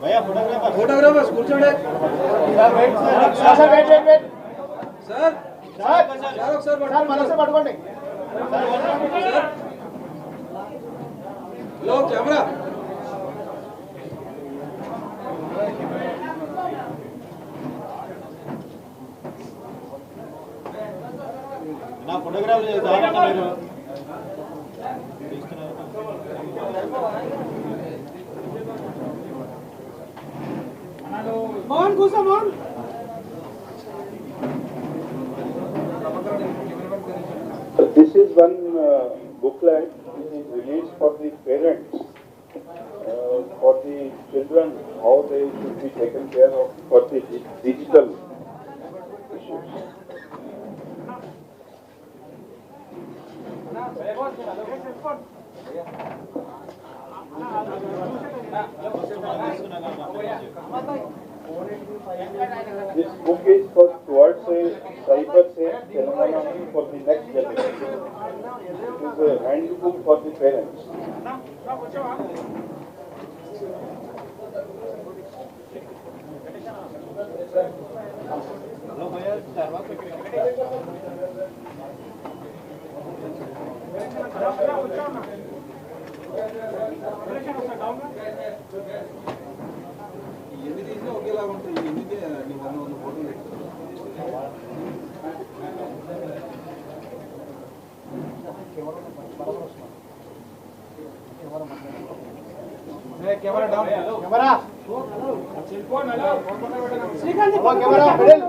Photographers, కూర్చోండి. Sir wait sir wait sir sir మనసే పట్టుకోండి సార్. Hello camera. నా ఫోటోగ్రాఫ్ మీరు Mohan, go some on. So this is one booklet which is released for the parents, for the children, how they should be taken care of for the digital issues. This book is for towards a cyber safe Telangana for the next generation. It is a handbook for the parents. ఒకేలాగా ఉంటాయి. ఎందుకే నువ్వు photo camera down camera Srikanth camera middle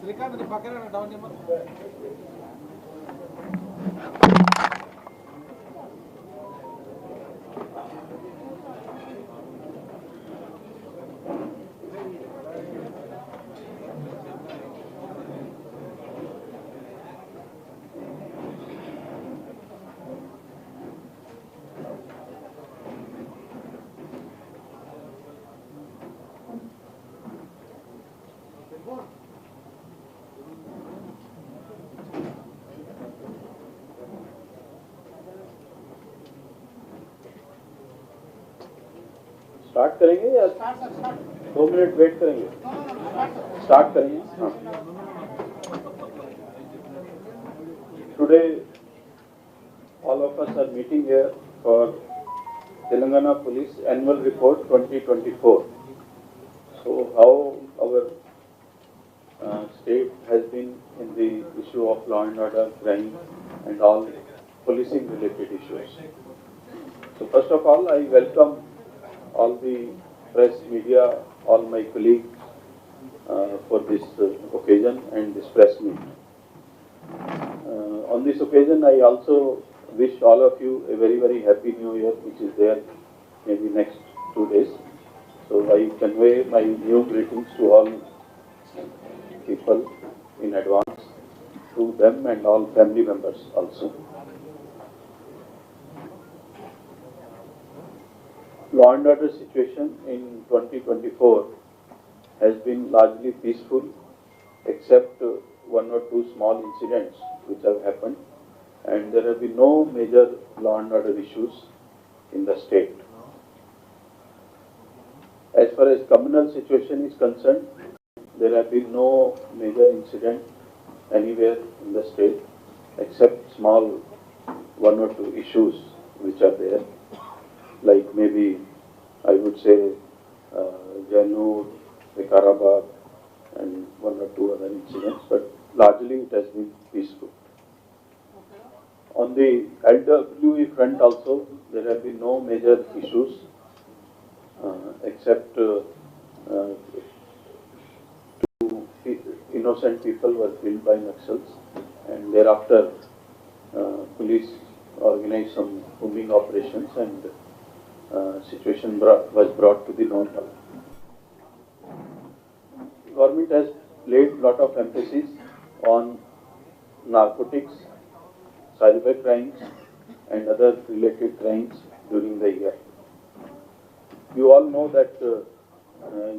Srikanth పక్కన down చేయమని. Start करेंगे या 2 minute wait करेंगे? Start करेंगे. हाँ. Today all of us are meeting here for Telangana Police Annual Report 2024. So how our state has been in the issue of law and order, crime and all policing related issues. So first of all I welcome all the press, media, all my colleagues for this occasion and this press meet. On this occasion, I also wish all of you a very, very happy New Year, which is there maybe next 2 days. So I convey my new greetings to all people in advance, to them and all family members also. Law and order situation in 2024 has been largely peaceful, except 1 or 2 small incidents which have happened, and there have been no major law and order issues in the state. As far as communal situation is concerned, there have been no major incident anywhere in the state, except small 1 or 2 issues which are there. Like maybe I would say Janur, Hyderabad and 1 or 2 other incidents, but largely it has been peaceful. On the LWE front also, there have been no major issues except 2 innocent people were killed by Naxals, and thereafter police organized some combing operations and situation was brought to the normal. Government has laid lot of emphasis on narcotics, cyber crimes and other related crimes during the year. You all know that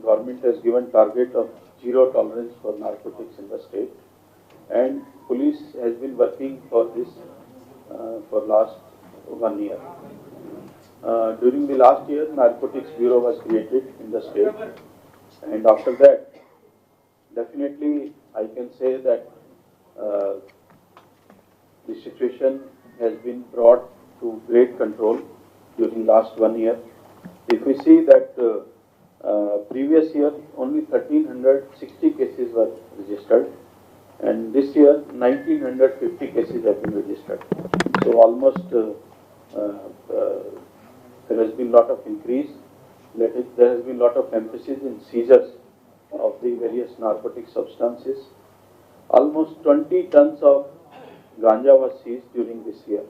government has given target of zero tolerance for narcotics in the state, and police has been working for this for last 1 year. During the last year, Narcotics Bureau was created in the state, and after that, definitely I can say that uh, the situation has been brought to great control during last 1 year. If we see that previous year only 1360 cases were registered, and this year 1950 cases have been registered. So almost there has been lot of increase. There has been lot of emphasis in seizures of the various narcotic substances. Almost 20 tons of ganja was seized during this year,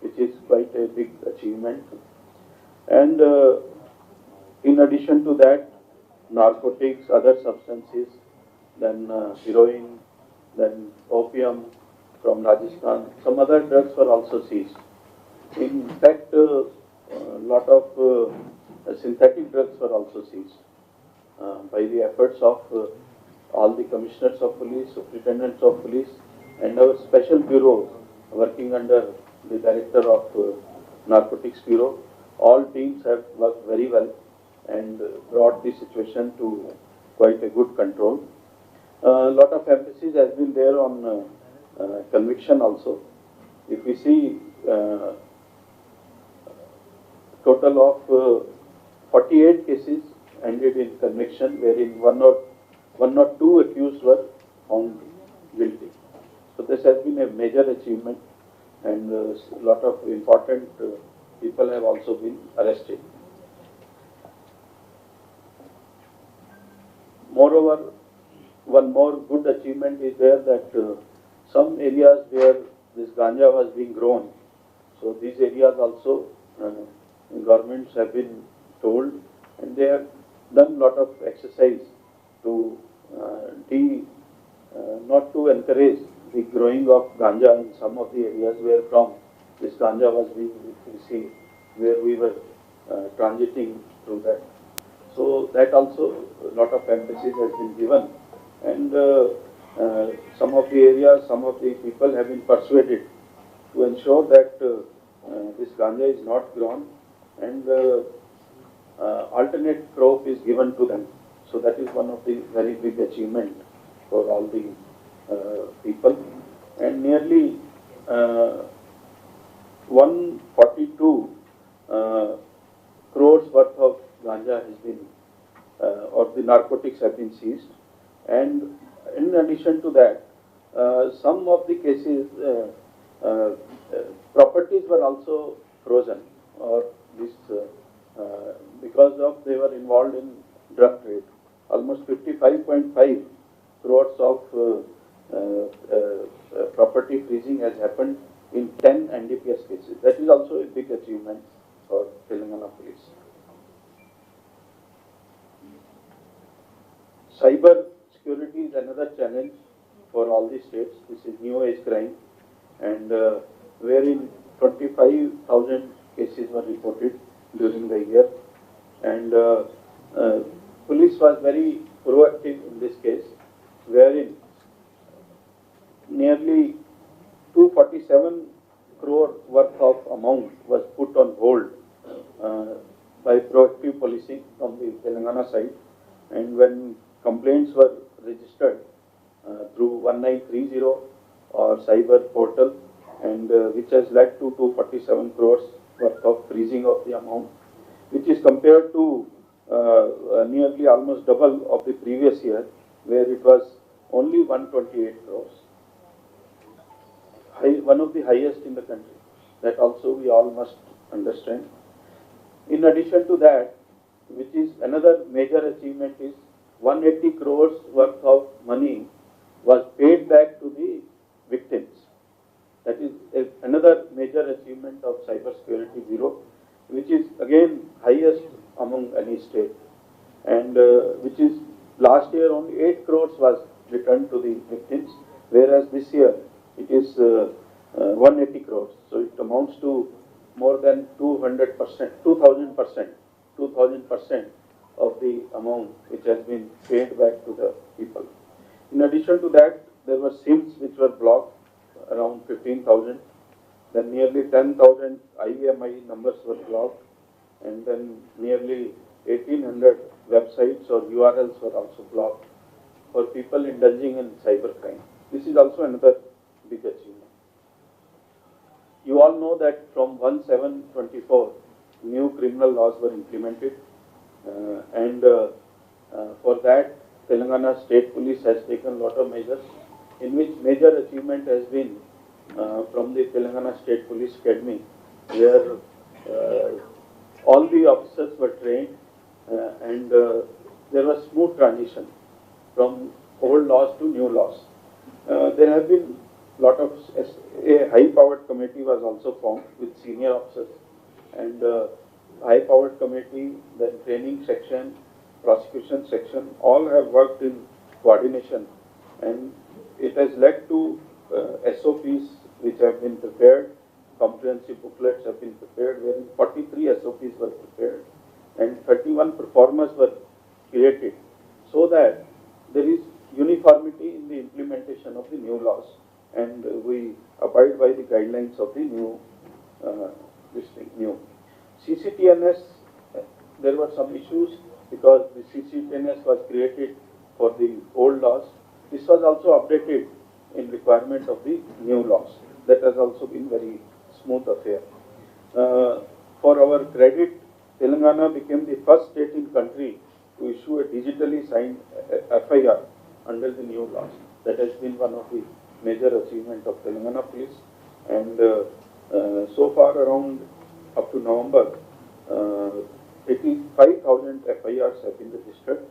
which is quite a big achievement. And in addition to that, narcotics, other substances, then heroin, then opium from Rajasthan, some other drugs were also seized. In fact, a lot of synthetic drugs were also seized by the efforts of all the commissioners of police, superintendents of police, and our special bureau working under the director of Narcotics Bureau. All teams have worked very well and brought the situation to quite a good control. A lot of emphasis has been there on conviction also. If we see total of 48 cases ended in conviction, wherein one or two accused were found guilty. So this has been a major achievement, and a lot of important people have also been arrested. Moreover, one more good achievement is there that some areas where this ganja was being grown, so these areas also governments have been told, and they have done lot of exercise to not to encourage the growing of ganja in some of the areas where from this ganja was being received, where we were transiting through that. So that also a lot of emphasis has been given, and some of the areas, some of the people have been persuaded to ensure that this ganja is not grown, and alternate crop is given to them. So that is one of the very big achievement for all the people. And nearly 142 crores worth of ganja has been, or the narcotics have been seized. And in addition to that, some of the cases, properties were also frozen, or this because of they were involved in drug trade. Almost 55.5 crores of property freezing has happened in 10 NDPS cases. That is also a big achievement for Telangana police. Cyber security is another challenge for all the states. This is new age crime, and wherein 25,000 cases were reported during the year, and police was very proactive in this case, wherein nearly 247 crore worth of amount was put on hold by proactive policing from the Telangana side, and when complaints were registered through 1930 or cyber portal, and which has led to 247 crores worth of freezing of the amount, which is compared to nearly almost double of the previous year, where it was only 128 crores. One of the highest in the country. That also we all must understand. In addition to that, which is another major achievement, is 180 crores worth of money was paid back to the victims. That is another major achievement of Cyber Security Bureau, which is again highest among any state, and which is last year only 8 crores was returned to the victims, whereas this year it is 180 crores. So it amounts to more than 200%, 2,000% of the amount which has been paid back to the people. In addition to that, there were SIMs which were blocked, around 15,000. Then nearly 10,000 IMI numbers were blocked, and then nearly 1,800 websites or URLs were also blocked for people indulging in cybercrime. This is also another big achievement. You all know that from 1/7/24, new criminal laws were implemented, and for that, Telangana State Police has taken a lot of measures, in which major achievement has been from the Telangana State Police Academy, where all the officers were trained, and there was smooth transition from old laws to new laws. There have been lot of, a high-powered committee was also formed with senior officers, and high-powered committee, the training section, prosecution section, all have worked in coordination, and it has led to SOPs which have been prepared, comprehensive booklets have been prepared, wherein 43 SOPs were prepared, and 31 performers were created, so that there is uniformity in the implementation of the new laws, and we abide by the guidelines of the new new CCTNS. There were some issues because the CCTNS was created for the old laws. This was also updated in requirement of the new laws. That has also been very smooth affair. For our credit, Telangana became the first state in country to issue a digitally signed FIR under the new laws. That has been one of the major achievement of Telangana police, and so far around up to November, 85,000 FIRs have been registered,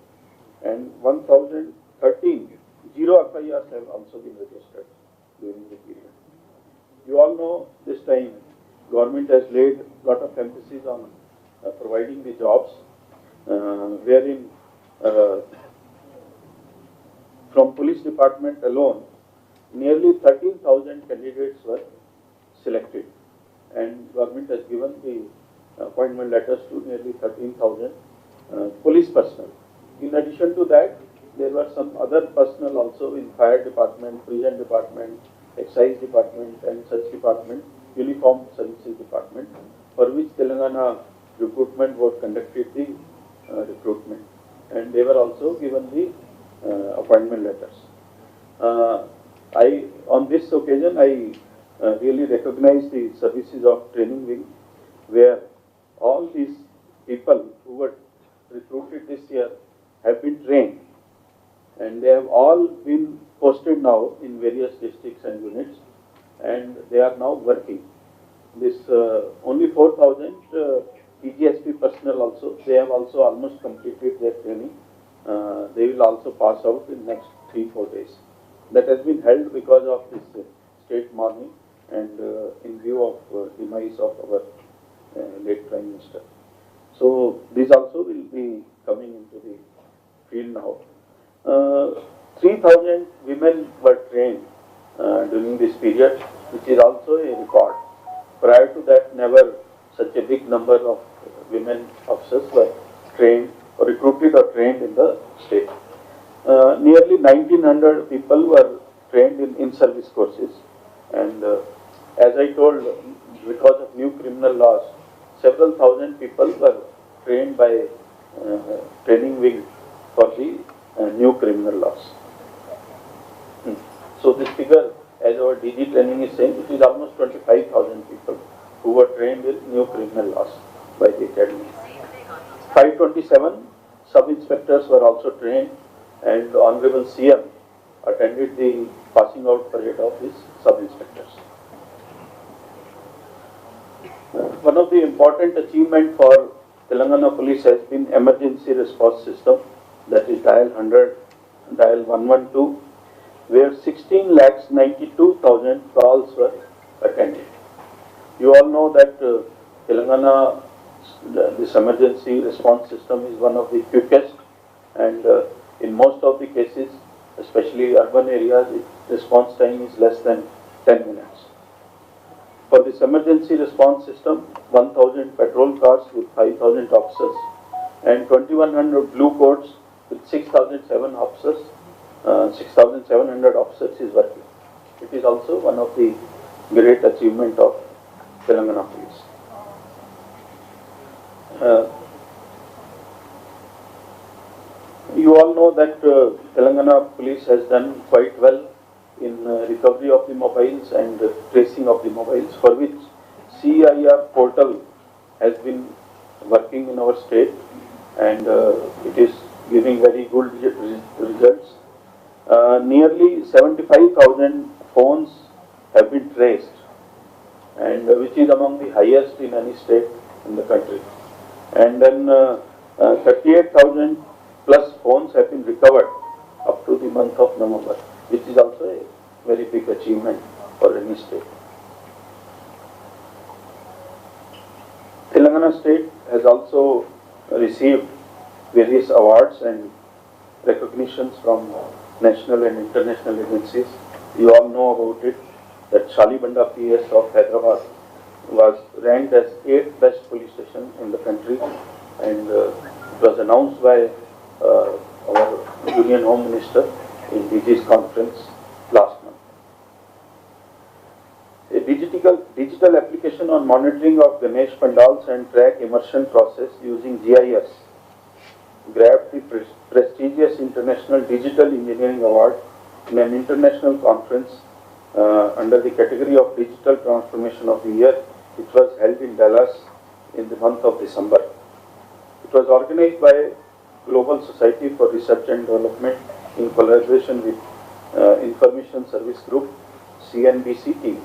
and 1,013 zero FIRs have also been registered during the period. You all know this time government has laid a lot of emphasis on providing the jobs, wherein from police department alone, nearly 13,000 candidates were selected, and government has given the appointment letters to nearly 13,000 police personnel. In addition to that, there were some other personnel also in fire department, prison department, excise department, and such department, uniform services department, for which Telangana recruitment board conducted the recruitment, and they were also given the appointment letters. On this occasion, I really recognize the services of training wing, where all these people who were recruited this year have been trained, and they have all been posted now in various districts and units, and they are now working. This only 4,000 TGSP personnel also, they have also almost completed their training. They will also pass out in next 3-4 days. That has been held because of this state mourning and in view of demise of our late Prime Minister. So these also will be coming into the field now. 3,000 women were trained during this period, which is also a record. Prior to that, never such a big number of women officers were trained or recruited or trained in the state. Nearly 1,900 people were trained in in-service courses, and as I told, because of new criminal laws, several thousand people were trained by training wing for the new criminal laws. So this figure, as our DG training is saying, it is almost 25,000 people who were trained in new criminal laws by the academy. 527 sub-inspectors were also trained, and the Honorable CM attended the passing out parade of these sub-inspectors. One of the important achievements for Telangana police has been emergency response system, that is dial 100, dial 112, where 16,92,000 calls were attended. You all know that Telangana, this emergency response system is one of the quickest, and in most of the cases, especially urban areas, response time is less than 10 minutes. For this emergency response system, 1,000 patrol cars with 5,000 officers and 2,100 blue coats with 6,007 officers 6,700 officers is working. It is also one of the great achievement of Telangana Police. You all know that Telangana Police has done quite well in recovery of the mobiles and tracing of the mobiles, for which CIR portal has been working in our state, and it is giving very good results. Nearly 75,000 phones have been traced, and which is among the highest in any state in the country. And then 38,000 plus phones have been recovered up to the month of November, which is also a very big achievement for any state. Telangana state has also received various awards and recognitions from national and international agencies. You all know about it, that Shalibanda PS of Hyderabad was ranked as 8th best police station in the country, and it was announced by our Union Home Minister in DG's conference last month. A digital application on monitoring of Ganesh pandals and track immersion process using GIS grabbed the prestigious International Digital Engineering Award in an international conference under the category of Digital Transformation of the Year, which was held in Dallas in the month of December. It was organized by Global Society for Research and Development in collaboration with Information Service Group, CNBC team.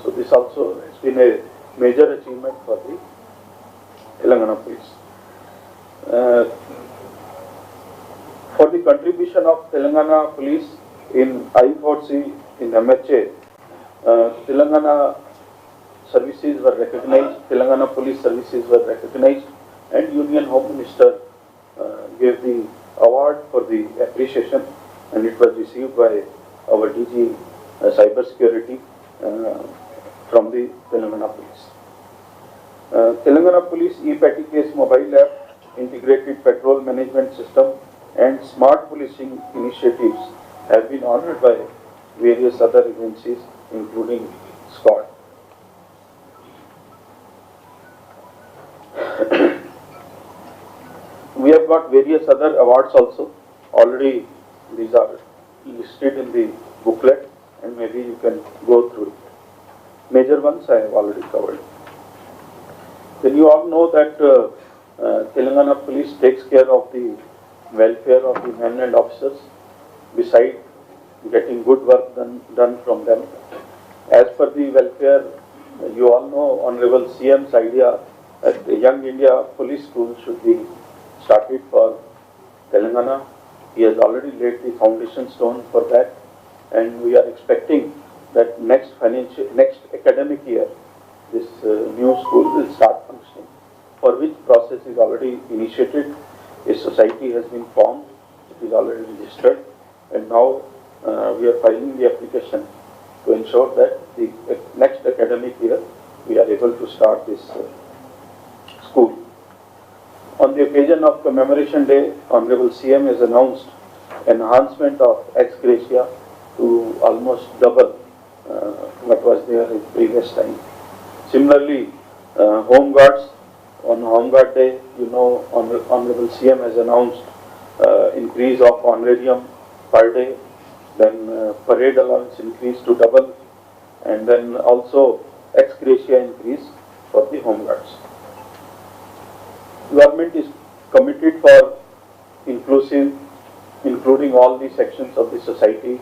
So this also has been a major achievement for the Telangana Police. For the contribution of Telangana Police in I4C in MHA, Telangana services were recognized, Telangana Police services were recognized, and Union Home Minister gave the award for the appreciation, and it was received by our DG Cyber Security from the Telangana Police. Telangana Police e-petty case mobile app, integrated patrol management system, and smart policing initiatives have been honored by various other agencies, including SCOT. We have got various other awards also. Already these are listed in the booklet, and maybe you can go through it. Major ones I have already covered. Then you all know that Telangana Police takes care of the welfare of the men and officers, beside getting good work done from them. As per the welfare, you all know Honorable CM's idea that the Young India Police School should be started for Telangana. He has already laid the foundation stone for that, and we are expecting that next academic year, this new school will start functioning, for which process is already initiated. A society has been formed, it is already registered, and now we are filing the application to ensure that the next academic year we are able to start this school. On the occasion of Commemoration Day, Honorable CM has announced enhancement of ex gratia to almost double what was there in previous time. Similarly, Home Guards, on Home Guard Day, you know, Honorable CM has announced increase of honorarium per day, then parade allowance increase to double, and then also ex gratia increase for the Home Guards. Government is committed for including all the sections of the society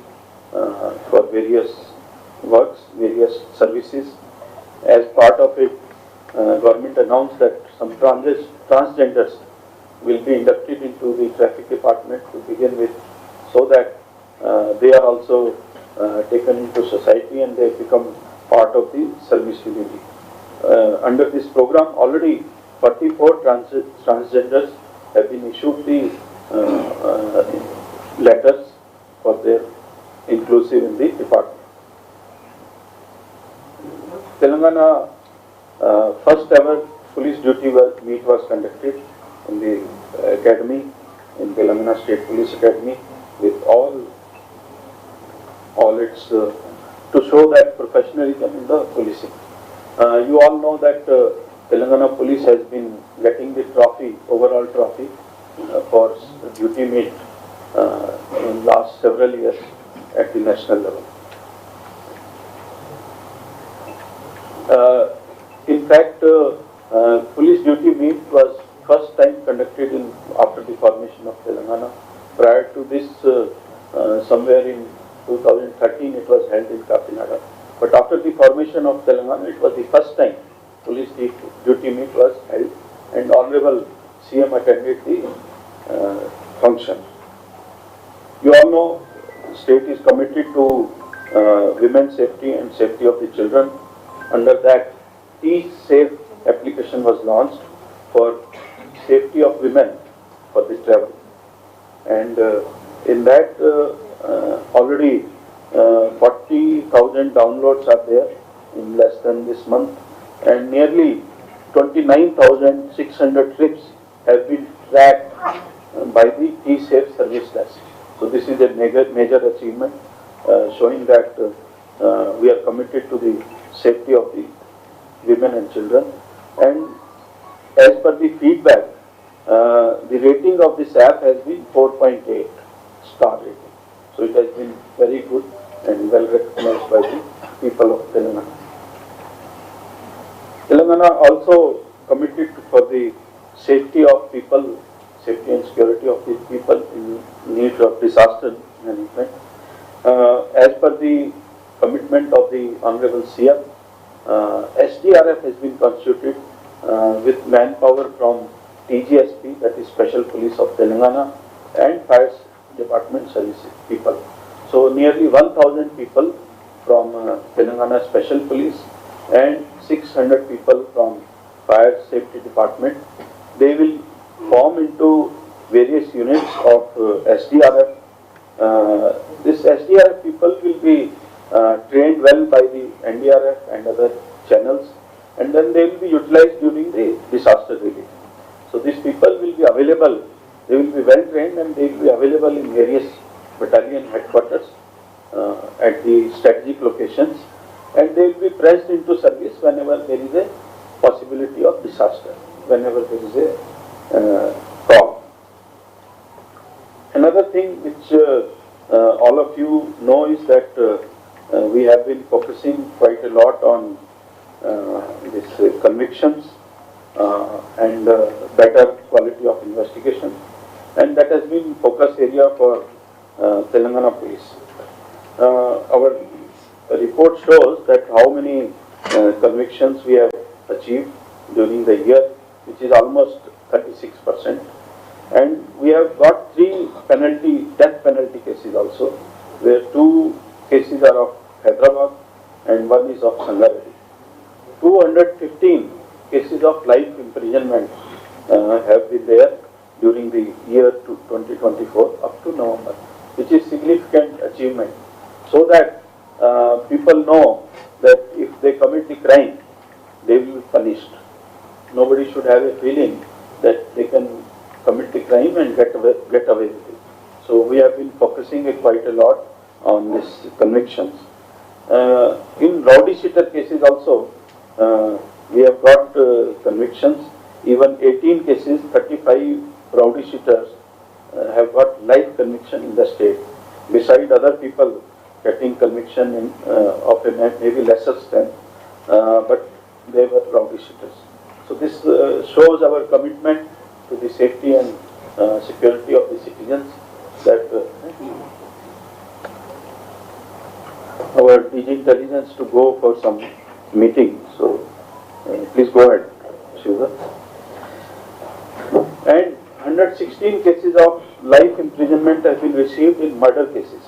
for various works, various services. As part of it, government announced that some transgenders will be inducted into the traffic department to begin with, so that they are also taken into society and they become part of the service unity. Under this program, already 44 transgenders have been issued the letters for their inclusive in the department. Telangana first ever police duty meet was conducted in the academy, in Telangana State Police Academy, with all all its to show that professionalism in the policing. You all know that Telangana police has been getting the trophy, overall trophy for duty meet in last several years at the national level. In fact, police duty meet was first time conducted after the formation of Telangana. Prior to this, somewhere in 2013, it was held in Kakinada. But after the formation of Telangana, it was the first time police duty meet was held, and Honorable CM attended the function. You all know, the state is committed to women's safety and safety of the children. Under that, T-Safe application was launched for safety of women for this travel. And in that, already 40,000 downloads are there in less than this month, and nearly 29,600 trips have been tracked by the T-Safe service desk. So this is a major achievement, showing that we are committed to the safety of the women and children. And as per the feedback, the rating of this app has been 4.8 star rating. So it has been very good and well recognized by the people of Telangana. Telangana also committed for the safety of people, safety and security of the people in need of disaster management. As per the commitment of the Honorable CM, SDRF has been constituted with manpower from TGSP, that is Special Police of Telangana, and Fire Department Services people. So nearly 1,000 people from Telangana Special Police and 600 people from Fire Safety Department. They will form into various units of SDRF. This SDRF people will be trained well by the NDRF and other channels, and then they will be utilized during the disaster relief. So these people will be available, they will be well trained, and they will be available in various battalion headquarters at the strategic locations, and they will be pressed into service whenever there is a possibility of disaster, whenever there is a call. Another thing which all of you know is that we have been focusing quite a lot on these convictions and better quality of investigation, and that has been focus area for Telangana Police. Our report shows that how many convictions we have achieved during the year, which is almost 36%, and we have got 3 death penalty cases also, where 2 cases are of Hyderabad and 1 is of Sangareddy. 215 cases of life imprisonment have been there during the year 2024 up to November, which is significant achievement, so that people know that if they commit the crime, they will be punished. Nobody should have a feeling that they can commit the crime and get away with it. So we have been focusing quite a lot on these convictions. In rowdy sheeter cases also, we have got convictions. Even 18 cases, 35 rowdy sheeters have got life conviction in the state, beside other people getting conviction in, of a maybe lesser strength, but they were rowdy sheeters. So this shows our commitment to the safety and security of the citizens, that our DG Intelligence to go for some meeting. So please go ahead, Shiva. And 116 cases of life imprisonment have been received in murder cases.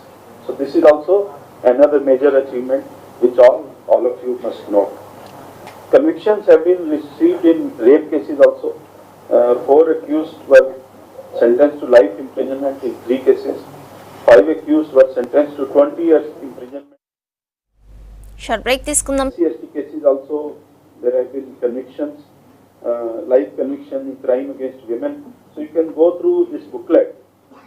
So this is also another major achievement which all of you must know. Convictions have been received in rape cases also. 4 accused were sentenced to life imprisonment in 3 cases. 5 accused were sentenced to 20 years imprisonment. Short break తీసుకుందాం. CST cases also there have been convictions, life conviction in crime against women. So you can go through this booklet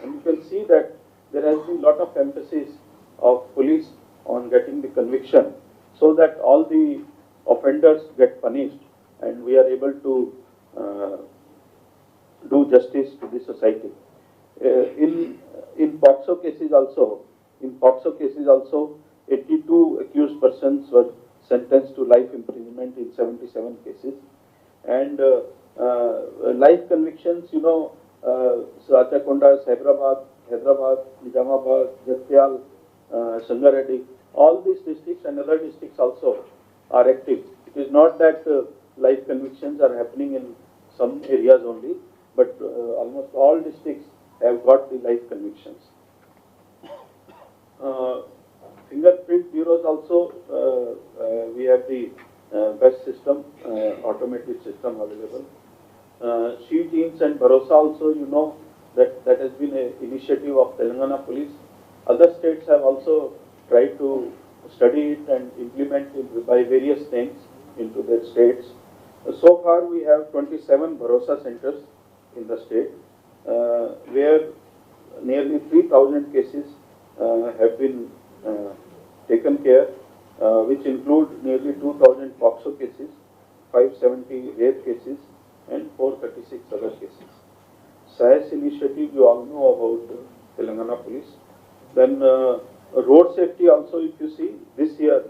and you can see that there has been lot of emphasis of police on getting the conviction, so that all the offenders get punished and we are able to do justice to the society. In POXO cases also, 82 accused persons were sentenced to life imprisonment in 77 cases, and life convictions, Sachakonda, Hyderabad, Nizamabad, Jatyal, Sangareddy, all these districts and other districts also are active. It is not that life convictions are happening in some areas only, but almost all districts have got the life convictions. Fingerprint bureaus also, we have the best system, automated system available. She teams and Bharosa also, that has been an initiative of Telangana police. Other states have also tried to study it and implement it by various names into their states. So far we have 27 Bharosa centers in the state, where nearly 3,000 cases have been taken care, which include nearly 2,000 POXO cases, 570 rape cases, and 436 other cases. SAES initiative, you all know about Telangana police. Then road safety also, if you see, this year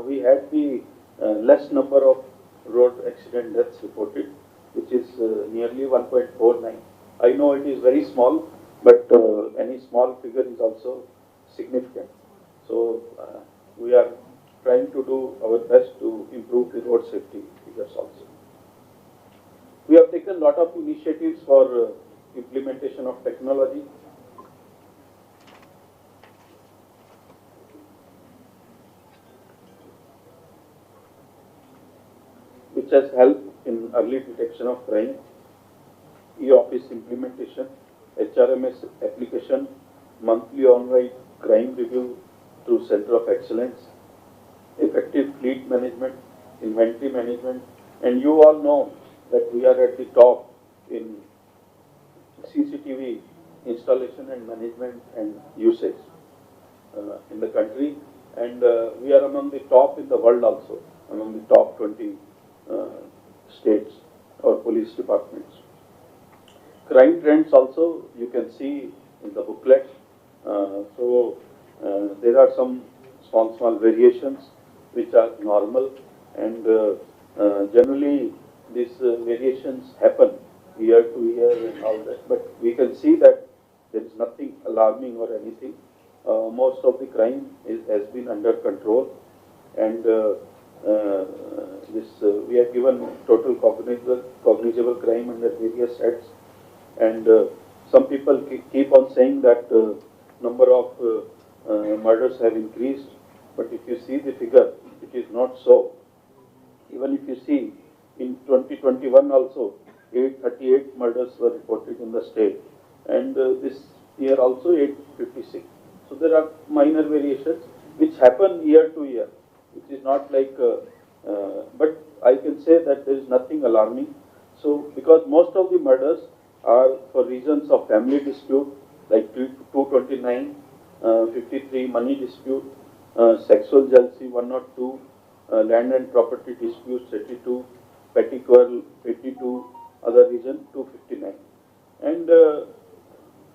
we had the less number of road accident deaths reported, which is nearly 1.49. I know it is very small, but any small figure is also significant. So we are trying to do our best to improve the road safety figures also. We have taken a lot of initiatives for implementation of technology. Which has helped in early detection of crime, e-office implementation, HRMS application, monthly online crime review through Center of Excellence, effective fleet management, inventory management, and you all know that we are at the top in CCTV installation and management and usage in the country, and we are among the top in the world also, among the top 20 states or police departments. Crime trends also you can see in the booklet. There are some small variations which are normal, and generally these variations happen year to year and all that, but we can see that there is nothing alarming or anything. Most of the crime has been under control, and we have given total cognizable crime under various acts, and some people keep on saying that number of murders have increased, but if you see the figure, it is not so. Even if you see in 2021 also, 838 murders were reported in the state, and this year also 856. So there are minor variations which happen year to year, which is not like, but I can say that there is nothing alarming. So because most of the murders are for reasons of family dispute, like 229, 53 money dispute, sexual jealousy 102, land and property disputes 82, petty quarrel 82, other reason 259. And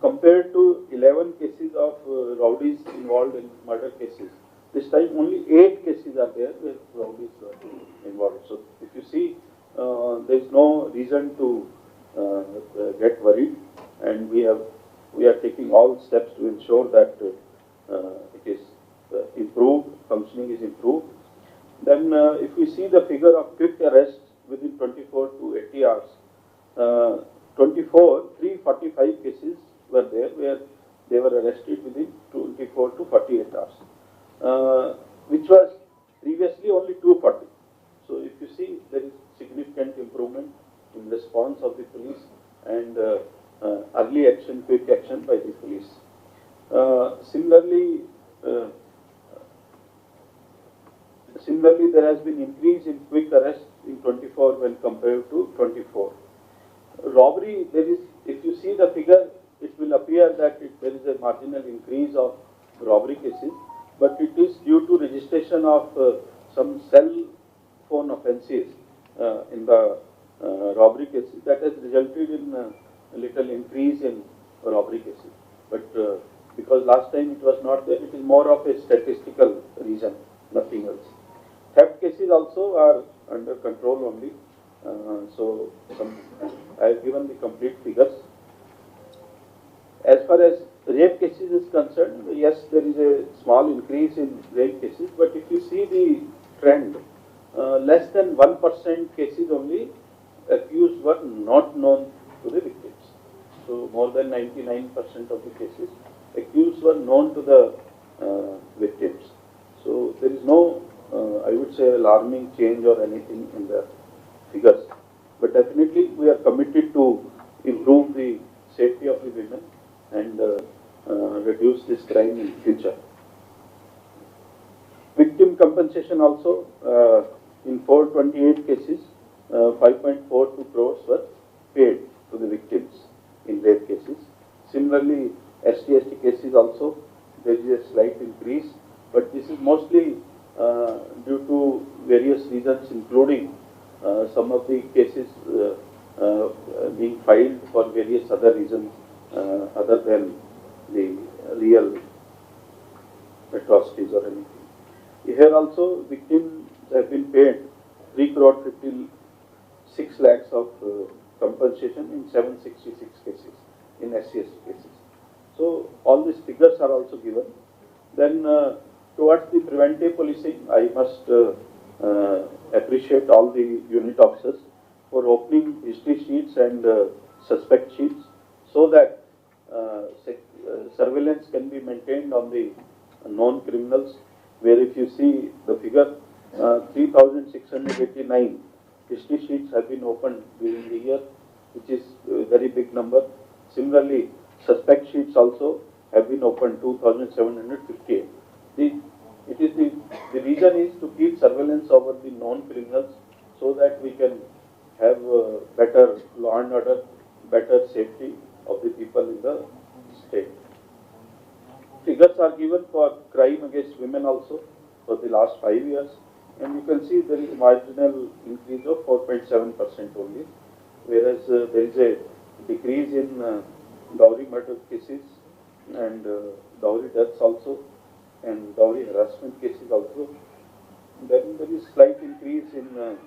compared to 11 cases of rowdies involved in murder cases, this time only 8 cases are there where rowdies were involved. So if you see, there is no reason to get worried, and we are taking all steps to ensure that it is improved, functioning is improved. Then if we see the figure of quick arrests within 24 to 80 hours, 345 cases were there where they were arrested within 24 to 48 hours, which was previously only 240. So if you see, there is significant improvement in response of the police and early action, quick action by the police. Similarly, there has been increase in quick arrests in 24 when compared to 24. Robbery, there is, if you see the figure, it will appear that there is a marginal increase of robbery cases, but it is due to registration of some cell phone offences in the robbery cases that has resulted in a little increase in robbery cases. But because last time it was not there, it is more of a statistical reason, nothing else. Theft cases also are under control only. I have given the complete figures. As far as rape cases is concerned, yes, there is a small increase in rape cases, but if you see the trend, less than 1% cases only accused were not known to the victims. So more than 99% of the cases accused were known to the victims. So there is no, I would say, alarming change or anything in the figures. But definitely we are committed to improve the safety of the women and reduce this crime in future. Victim compensation also, in 428 cases, 5.42 crores were paid to the victims in rape cases. Similarly, ST cases also, there is a slight increase, but this is mostly due to various reasons, including some of the cases being filed for various other reasons other than the real atrocities or anything. Here also, victims have been paid 3 crore 56 lakhs of compensation in 766 cases, in SC cases. So all these figures are also given. Then towards the preventive policing, I must appreciate all the unit officers for opening history sheets and suspect sheets so that surveillance can be maintained on the known criminals, where if you see the figure, 3,689 history sheets have been opened during the year, which is a very big number. Similarly, suspect sheets also have been opened, 2,758. The reason is to keep surveillance over the known criminals so that we can have better law and order, better safety of the people in the state. Figures are given for crime against women also for the last 5 years, and you can see there is a marginal increase of 4.7% only, whereas there is a decrease in dowry murder cases and dowry deaths also, and dowry harassment cases also. Then there is slight increase in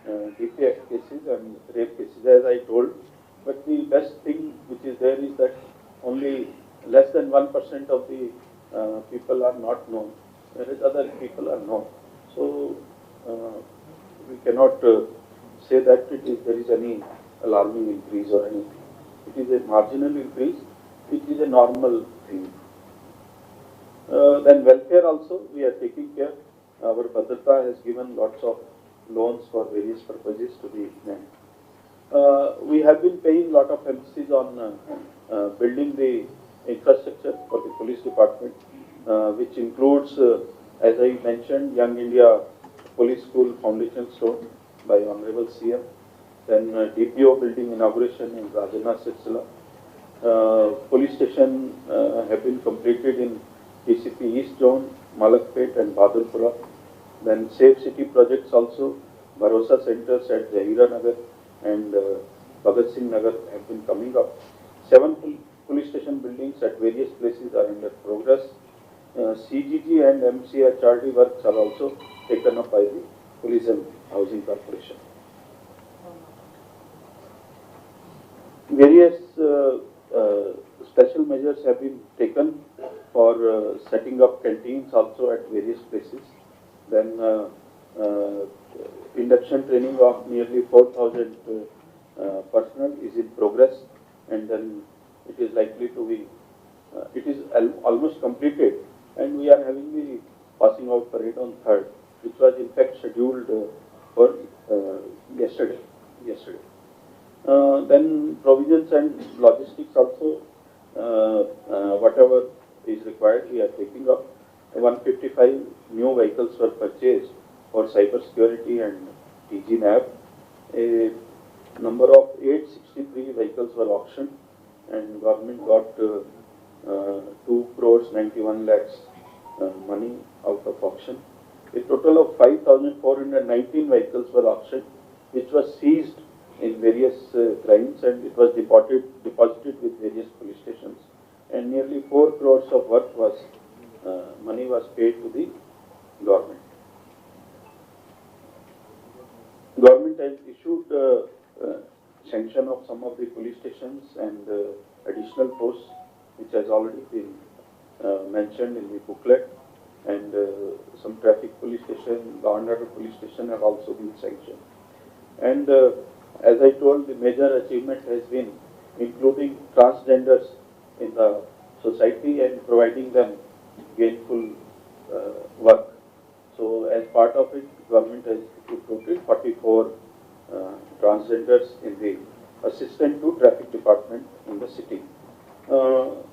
DP Act cases and rape cases, as I told. But the best thing which is there is that only less than 1% of the people are not known, whereas other people are known. So we cannot say that there is any alarming increase or anything. It is a marginal increase, which is a normal thing. Then welfare also, we are taking care. Our Bhadrata has given lots of loans for various purposes to the men. We have been paying lot of emphasis on building the infrastructure for the police department, which includes, as I mentioned, Young India Police School Foundation Stone by Honorable CM, then DPO building inauguration in Rajana Silsila. Police station have been completed in TCP East Zone, Malakpet and Bahadurpura. Then Safe City projects also, Bharosa centers at Jahira Nagar and Bhagat Singh Nagar have been coming up. 7 police station buildings at various places are under progress. CGG and MCHRD works are also taken up by the Police and Housing Corporation. Various special measures have been taken for setting up canteens also at various places. Then induction training of nearly 4,000 personnel is in progress, and then it is likely to be, it is almost completed, and we are having the passing out parade on 3rd, which was in fact scheduled for yesterday. Then provisions and logistics also, whatever is required, we are taking up. 155 new vehicles were purchased for cyber security and TG NAV. A number of 863 vehicles were auctioned, and government got 2 crores 91 lakhs money out of auction. A total of 5,419 vehicles were auctioned, which was seized in various crimes, and it was deposited with various police stations. And nearly 4 crores of worth was money was paid to the government. Government has issued sanction of some of the police stations and additional posts, which has already been mentioned in the booklet, and some traffic police station, law and order police station have also been sanctioned. And as I told, the major achievement has been including transgenders in the society and providing them gainful work. So as part of it, government has recruited 44 transgenders in the assistant to traffic department in the city.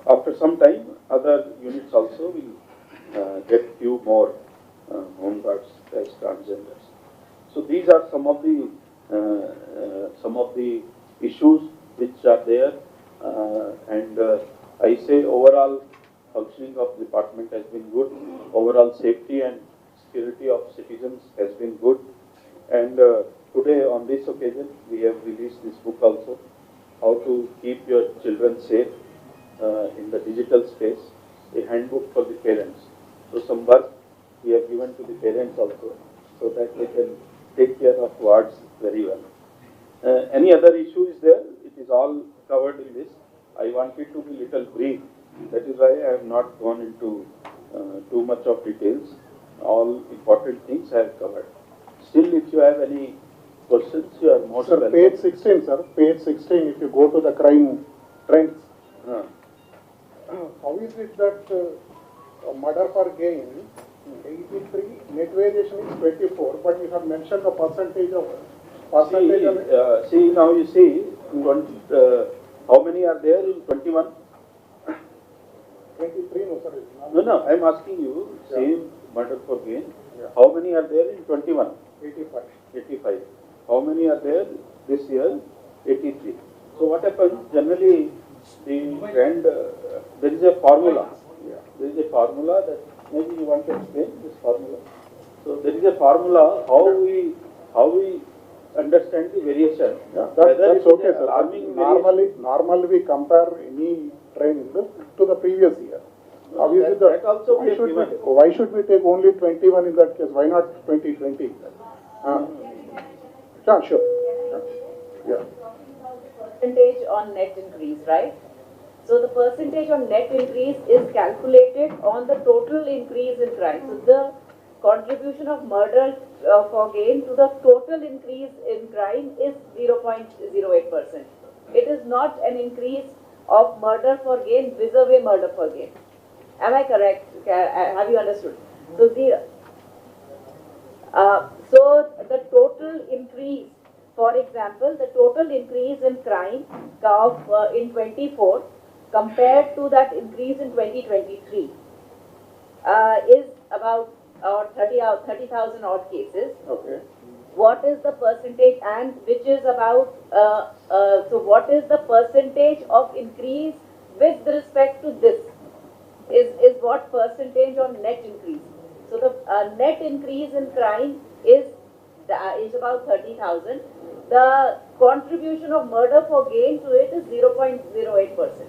After some time, other units also will get few more home guards as transgenders. So these are some of the issues which are there, and I say overall functioning of the department has been good. Overall safety and security of citizens has been good. And today on this occasion we have released this book also, How to Keep Your Children Safe in the Digital Space, a handbook for the parents. So some work we have given to the parents also, so that they can take care of wards very well. Any other issue is there? It is all covered in this. I wanted to be little brief. That is why I have not gone into too much of details. All important things I have covered. Still, if you have any questions, you are most welcome. Page 16, sir. Page 16, if you go to the crime trends. How is it that murder for gain, 83, net variation is 24, but you have mentioned the percentage of it? See, now you see, how many are there in 21? 23, no, sir. No, I am asking you, same murder for gain. Yeah. How many are there in 21? 85. 85. How many are there this year? 83. So what happens, generally, the trend, there is a formula. Yeah. There is a formula that, maybe you want to explain this formula. So there is a formula how we understand the variation. Yeah, Whether that's it is okay, a sir. alarming variation. Normally we compare any trend to the previous year. No, Obviously, that also we have given. why should we take only 21 in that case? Why not 2020? Yeah, sure. Yeah. Percentage on net increase, right? So the percentage on net increase is calculated on the total increase in crime. So the contribution of murder for gain to the total increase in crime is 0.08%. It is not an increase of murder for gain vis-a-vis murder for gain. Am I correct? Have you understood? So so the total increase, for example, the total increase in crime of in 24 compared to that increase in 2023 is about 30,000 odd cases. Okay. What is the percentage, and which is about, so what is the percentage of increase with respect to this is what percentage on net increase. So the net increase in crime is about 30,000. The contribution of murder for gain to it is 0.08%.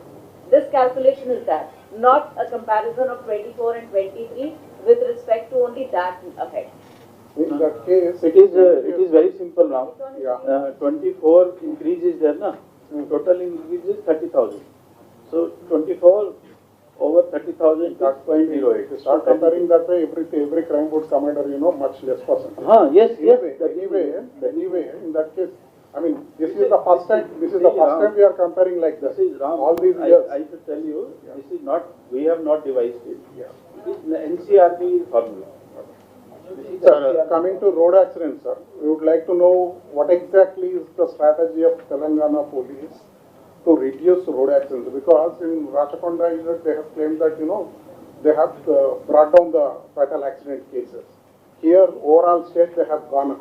This calculation is that, not a comparison of 24 and 23 with respect to only that effect. In that case, It is very simple now. Yeah. 24 increase is there, na? Total increase is 30,000. So 24 over 30,000 is 0.08. If you start comparing that way, every crime would come under, much less percentage. Yes. Anyway, in that case, I mean, this is the first time we are comparing like this. This is wrong. All these years. I should tell you, this is not, we have not devised it. Yeah. It is the NCRB formula. Sir, coming to road accidents, sir, we would like to know what exactly is the strategy of Telangana police to reduce road accidents, because in Rachakonda unit they have claimed that they have brought down the fatal accident cases. Here, overall state, they have gone up.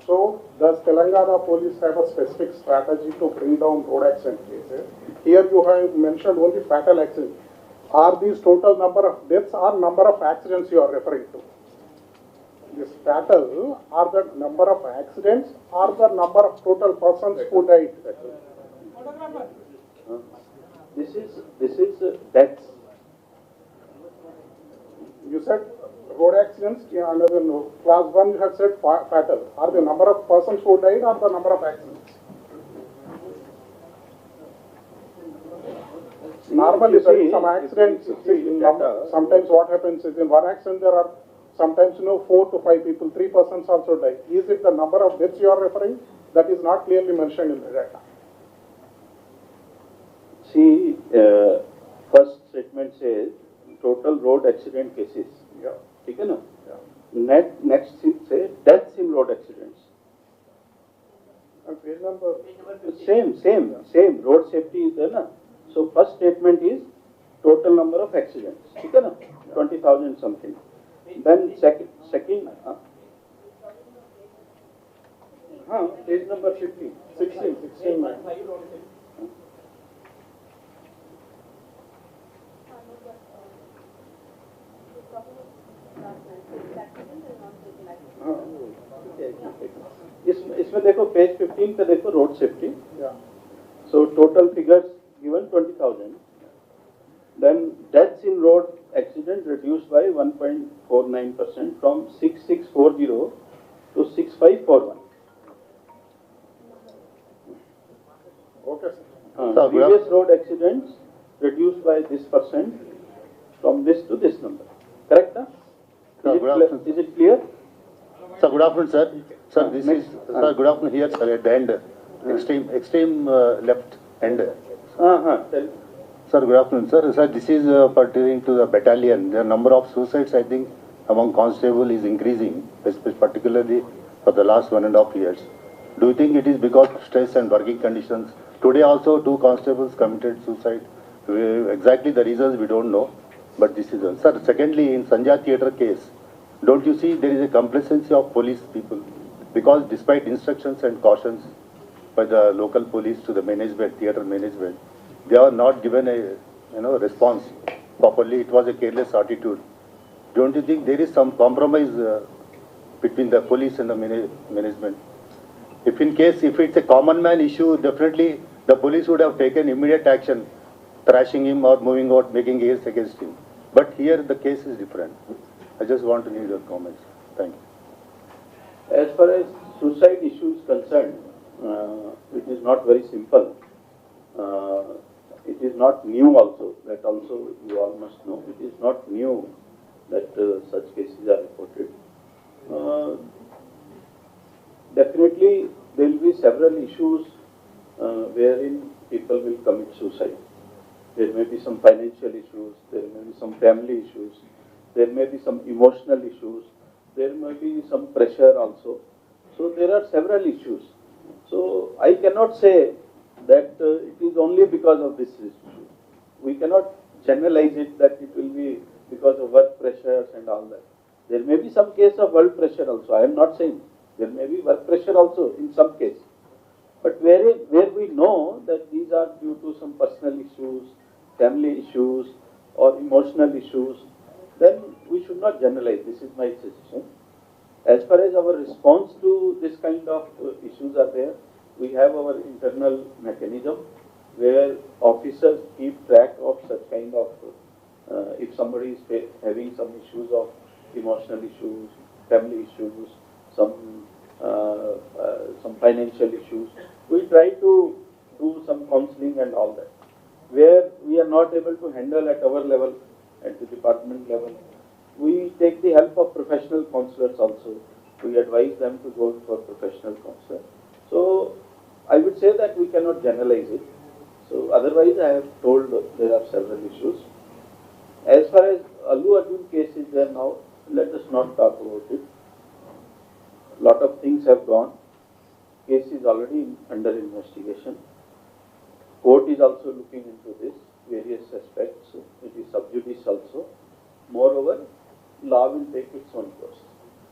So, does Telangana police have a specific strategy to bring down road accident cases? Here you have mentioned only fatal accident. Are these total number of deaths or number of accidents you are referring to? This fatal are the number of accidents or the number of total persons who died? This is deaths. You said road accidents, yeah, another no. Class 1 you have said fatal. Are the number of persons who died or the number of accidents? Normally, there is some accidents. Sometimes what happens is in one accident there are sometimes 4 to 5 people, 3 persons also die. Is it the number of deaths you are referring? That is not clearly mentioned in the data. See, first statement says total road accident cases. Yeah. ठीक है ना? Yeah. Next say deaths in road accidents. And page number. Same. Road safety is there na. So first statement is total number of accidents. ठीक है ना? 20,000 something. Then second, page number 15. 16, man. इसमें देखो page 15 पे देखो road safety. Yeah. So total figures given 20,000. Then deaths in road accident reduced by 1.49% from 6640 to 6541. Okay, sir. Previous road accidents reduced by this percent from this to this number. Correct? Huh? Is it clear? Sir, good afternoon, sir. Sir, this is sir. Good afternoon here, sir. At the end, extreme left end. Tell. Sir, good afternoon, sir. Sir, this is pertaining to the battalion. The number of suicides, I think, among constable is increasing, particularly for the last 1.5 years. Do you think it is because of stress and working conditions? Today also 2 constables committed suicide. Exactly the reasons we don't know, but this is one. Sir, secondly, in Sanjay Theatre case, don't you see there is a complacency of police people? Because despite instructions and cautions by the local police to the management, theatre management, they are not given a response properly. It was a careless attitude. Don't you think there is some compromise between the police and the management? If it's a common man issue, definitely the police would have taken immediate action, thrashing him or moving out, making case against him. But here the case is different. I just want to need your comments. Thank you. As far as suicide issue is concerned, it is not very simple. It is not new also. That also you all must know. It is not new that such cases are reported. Definitely there will be several issues wherein people will commit suicide. There may be some financial issues, there may be some family issues, there may be some emotional issues, there may be some pressure also. So there are several issues. So I cannot say that it is only because of this issue. We cannot generalize it that it will be because of work pressures and all that. There may be some case of work pressure also. I am not saying. There may be work pressure also in some case. But where we know that these are due to some personal issues, family issues or emotional issues, then we should not generalize. This is my suggestion. As far as our response to this kind of issues are there, we have our internal mechanism where officers keep track of such kind of, if somebody is having some issues of emotional issues, family issues, some financial issues, we try to do some counseling and all that. Where we are not able to handle at our level, at the department level, we take the help of professional counselors also. We advise them to go for professional counselor. So I would say that we cannot generalize it. So otherwise I have told there are several issues. As far as Allu Arjun case is there now, let us not talk about it. Lot of things have gone. Case is already under investigation. Court is also looking into this, various aspects. It is sub judice also. Moreover, law will take its own course.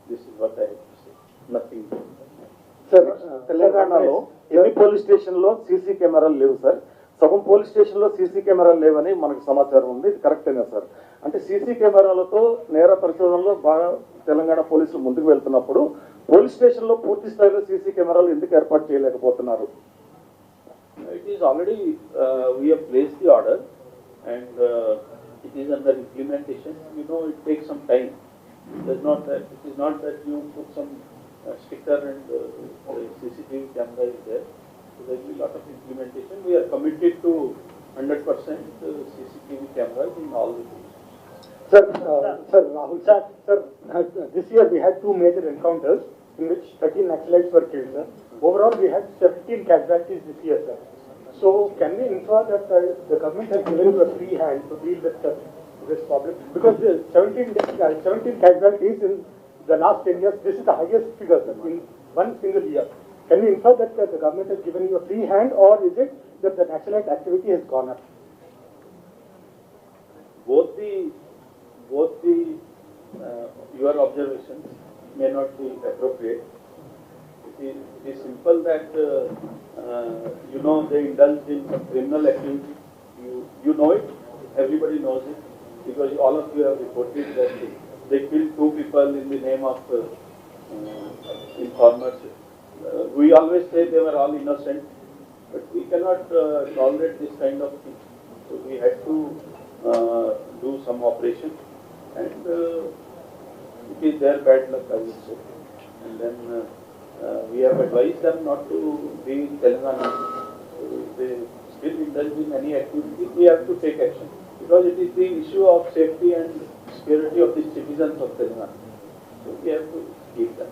This is what I have to say. Nothing more. Sir తెలంగాణలో ఎన్ని police స్టేషన్లో CC కెమెరాలు లేవు sir. సగం police స్టేషన్లో CC కెమెరాలు లేవని మనకు సమాచారం ఉంది. ఇది కరెక్టేనా సార్? అంటే సీసీ కెమెరాలతో నేర పరిశోధనలో బాగా తెలంగాణ పోలీసులు ముందుకు వెళ్తున్నప్పుడు పోలీస్ స్టేషన్లో పూర్తి స్థాయిలో సీసీ కెమెరాలు ఎందుకు ఏర్పాటు చేయలేకపోతున్నారు? It is already, we have placed the order and it is under implementation. You know, it takes some time. It is not that you put some sticker and CCTV camera is there. So there will be a lot of implementation. We are committed to 100% CCTV cameras in all the places. Sir, Rahul sir, this year we had two major encounters in which 13 Naxalites were killed, sir. Overall, we had 17 casualties this year, sir. So, can we infer that the government has given you a free hand to deal with this problem? Because 17 casualties in the last 10 years, this is the highest figure, sir, in one single year. Can we infer that the government has given you a free hand, or is it that the Naxalite activity has gone up? Both the your observations may not be appropriate. It is simple that you know they indulged in some criminal activity. You know it. Everybody knows it because all of you have reported that they killed two people in the name of informers. We always say they were all innocent, but we cannot tolerate this kind of thing. So we had to do some operation, and it is their bad luck, I would say. And then we have advised them not to be in Telangana. So if they still indulge in any activity, we have to take action because it is the issue of safety and security of the citizens of Telangana. So we have to keep that.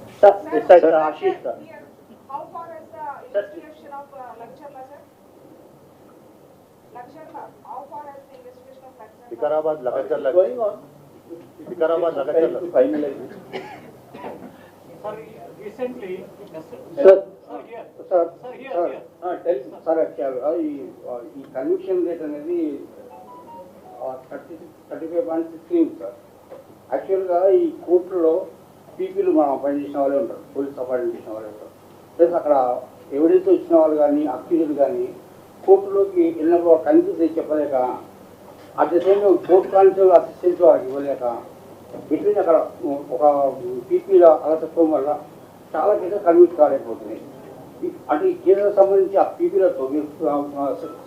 How far is the investigation of Lakcharla, sir? Lakcharla, how far has the investigation of Lakcharla? Vikarabad, Lakcharla. Going on. Vikarabad, Lakcharla. To finalize it. Sir, recently, Sir, here. sir, Sir, here. sir, ఈ conviction rate అనేది 35.16 sir. యాక్చువల్గా ఈ కోర్టులో పీపీలు మనం పనిచేసిన వాళ్ళే ఉంటారు, police subordinate చేసిన వాళ్ళే ఉంటారు. ప్లస్ అక్కడ ఎవిడెన్స్ వచ్చిన వాళ్ళు కానీ అక్యూజ్డ్ కానీ కోర్టులోకి వెళ్ళినప్పుడు కన్ఫ్యూజ్ చెప్పలేక at the same court constable assistant వాళ్ళకి ఇవ్వలేక బిట్వీన్ అక్కడ ఒక పీపీల అలసత్వం వల్ల చాలా కేసులు కన్విక్ట్ కాలేకపోతున్నాయి. అంటే ఈ కేసులకు సంబంధించి ఆ పీపీలతో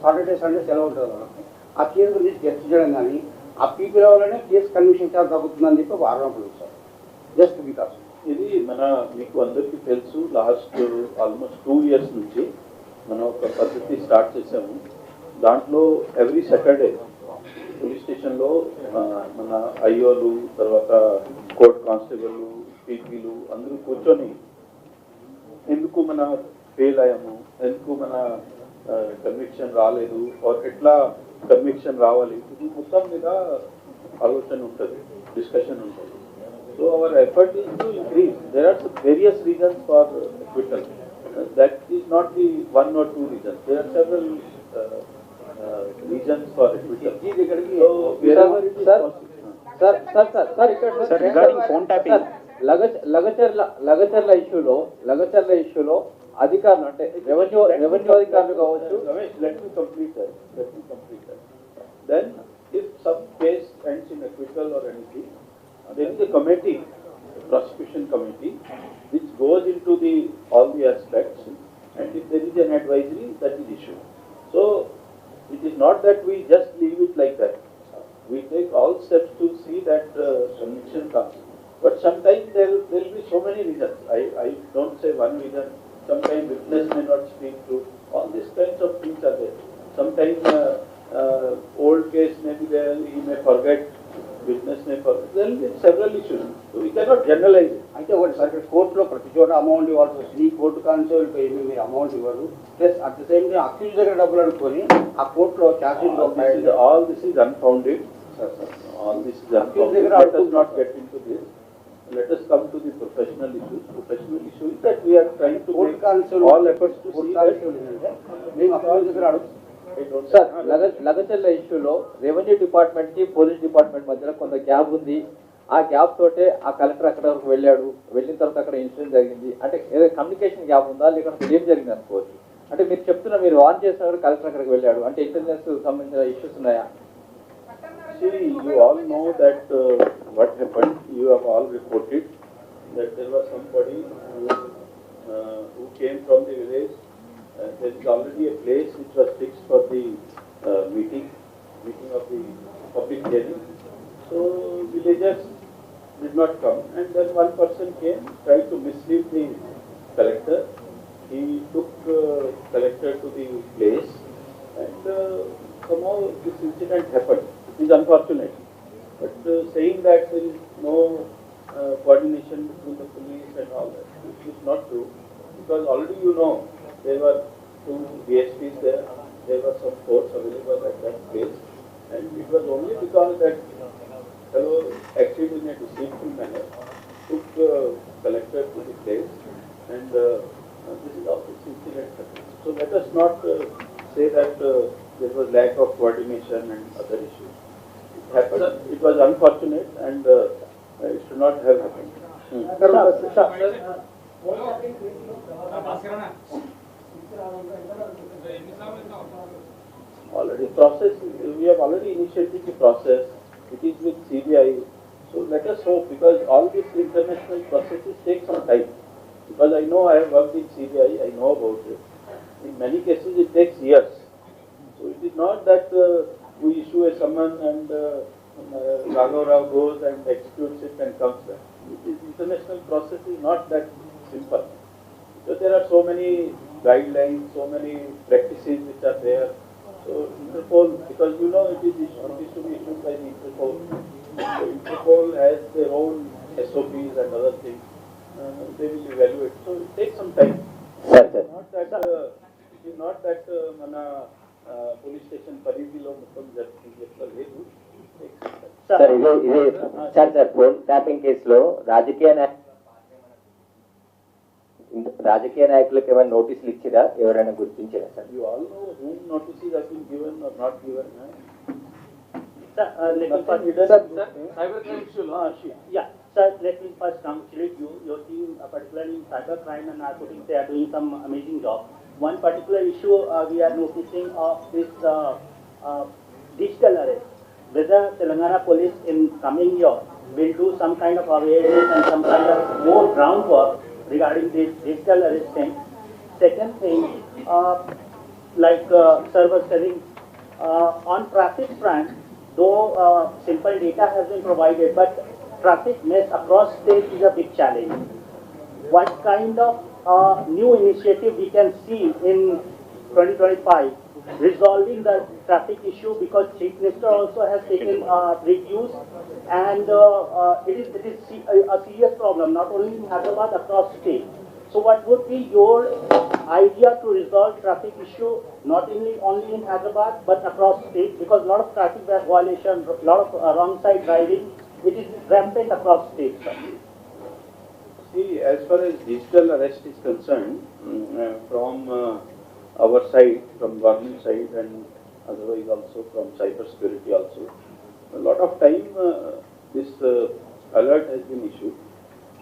సాటర్డే సండే సెలవు ఉంటుంది వాళ్ళకి ఆ కేసు గురించి చర్చించడం కానీ ఆ పీపీల వల్లనే కేసు కన్విక్షన్ చాలా తగ్గుతుందని చెప్పి వారణాలు సార్. జస్ట్ బికాస్ ఇది మన మీకు అందరికీ తెలుసు, లాస్ట్ ఆల్మోస్ట్ 2 years నుంచి మనం ఒక పద్ధతి స్టార్ట్ చేసాము. దాంట్లో ఎవ్రీ సాటర్డే పోలీస్ స్టేషన్లో మన ఐఓలు, తర్వాత కోర్ట్ కానిస్టేబుల్, పీపీలు అందరూ కూర్చొని ఎందుకు మన ఫెయిల్ అయ్యాము, ఎందుకు మన కన్విక్షన్ రాలేదు, ఎట్లా కన్విక్షన్ రావాలి, ఇది మొత్తం మీద ఆలోచన ఉంటుంది, డిస్కషన్ ఉంటుంది. So our effort is to increase. There are some various reasons for acquittal. That is not the one or two reasons. There are several reasons for acquittal. So wherever it is possible. Sir, regarding phone tapping. Lagacharla ఇష్యూలో అధికారులు అంటే revenue అధికారులు కావచ్చు. Ramesh, let me complete that. Then if some case ends in acquittal or anything, there is a committee, a prosecution committee, which goes into all the aspects, and if there is an advisory, that is issued. So it is not that we just leave it like that. We take all steps to see that conviction comes. But sometimes there will be so many reasons. I don't say one reason. Sometimes witness may not speak true. All these kinds of things are there. Sometimes old case may be there, he may forget. Witness may forget. There will be several issues. So we cannot generalize it. అయితే ఒకటి sir కోర్టులో ప్రతి చోట amount ఇవ్వాల్సి వస్తుంది. Court constable ఏమి మీరు amount ఇవ్వరు. Plus at the same time accuse దగ్గర డబ్బులు అడుక్కొని ఆ కోర్టులో All this is unfounded. All this is unfounded. Let us not get into this. Let us come to the professional issues. Professional issue is that we are trying to make all efforts to see that. మేము accuse దగ్గర అడుగు sir, Lagacharla ఇష్యూలో revenue department కి police department మధ్యలో కొంత gap ఉంది. ఆ gap తోటే ఆ కలెక్టర్ అక్కడ వరకు వెళ్ళాడు, వెళ్ళిన తర్వాత అక్కడ ఇన్సిడెంట్ జరిగింది. అంటే ఏదో కమ్యూనికేషన్ గ్యాప్ ఉందా, లేకపోతే ఏం జరిగింది అనుకోవచ్చు. అంటే మీరు చెప్తున్నా మీరు వార్న్ చేసినప్పుడు కలెక్టర్ అక్కడికి వెళ్ళాడు అంటే ఇంటెలిజెన్స్ సంబంధించిన ఇష్యూస్ ఉన్నాయా? See, you all know that what happened. You have all reported that there was somebody who came from the village. There is already a place which was fixed for the meeting of the public hearing. So villagers did not come, and then one person came, tried to mislead the collector. He took collector to the place, and somehow this incident happened. It is unfortunate, but saying that there is no coordination between the police and all that, it is not true, because already you know there were 2 DSPs there, there was some force available at that place, and it was only because that fellow acted in a deceitful manner, took collector to the place, and this is how this incident happened. So let us not say that there was lack of coordination and other issues. It happened, it was unfortunate, and it should not have happened. Already process, we have already initiated the process. It is with CBI. So let us hope, because all these international processes take some time. Because I know I have worked in CBI, I know about it. In many cases it takes years. So it is not that we issue a summon and Raghav goes and executes it and comes back. It is international process is not that simple. So there are so many guidelines, so many practices which are there. So Interpol, because you know it is to be issued by the Interpol. So Interpol has their own SOPs and other things. They will evaluate. So it takes some time. It is not that mana police station పరిధిలో మొత్తం జరుగుతుంది ఎట్లా లేదు. Sir ఇది sir phone tapping కేసులో రాజకీయ నాయకులకు ఏమైనా నోటీసులు ఇచ్చిరా, ఎవరైనా గుర్తించారా sir? You all know whom notices have been given or not given. Sir, let me first congratulate you. Your team, particularly in cybercrime and narcotics, they are doing some amazing job. One particular issue we are noticing of this digital arrest. Whether Telangana police in coming year will do some kind of awareness and some kind of more groundwork regarding this digital arrest thing. Second thing, like sir was telling, on traffic front, though simple data has been provided, but traffic mess across states is a big challenge. What kind of new initiative we can see in 2025 resolving the traffic issue, because Chief Minister also has taken reviews, and it is a serious problem not only in Hyderabad, across state. So what would be your idea to resolve traffic issue not only in Hyderabad but across state, because a lot of traffic violation, a lot of wrong side driving, it is rampant across state. See, as far as digital arrest is concerned, from our side, from government side, and otherwise also from cyber security also, a lot of time this alert has been issued.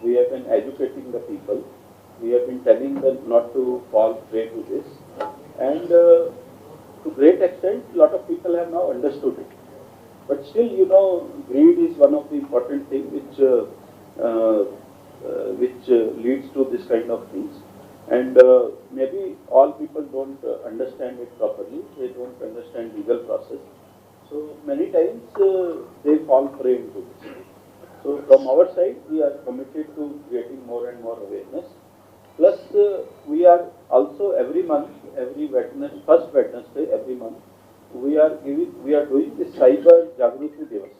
We have been educating the people. We have been telling them not to fall prey to this, and to great extent, a lot of people have now understood it. But still, you know, greed is one of the important things which leads to this kind of things. And maybe all people don't understand it properly. They don't understand legal process. So many times they fall prey into this. So from our side, we are committed to creating more and more awareness. Plus, we are also every month, first Wednesday every month, we are doing the Cyber Jagruti Divas.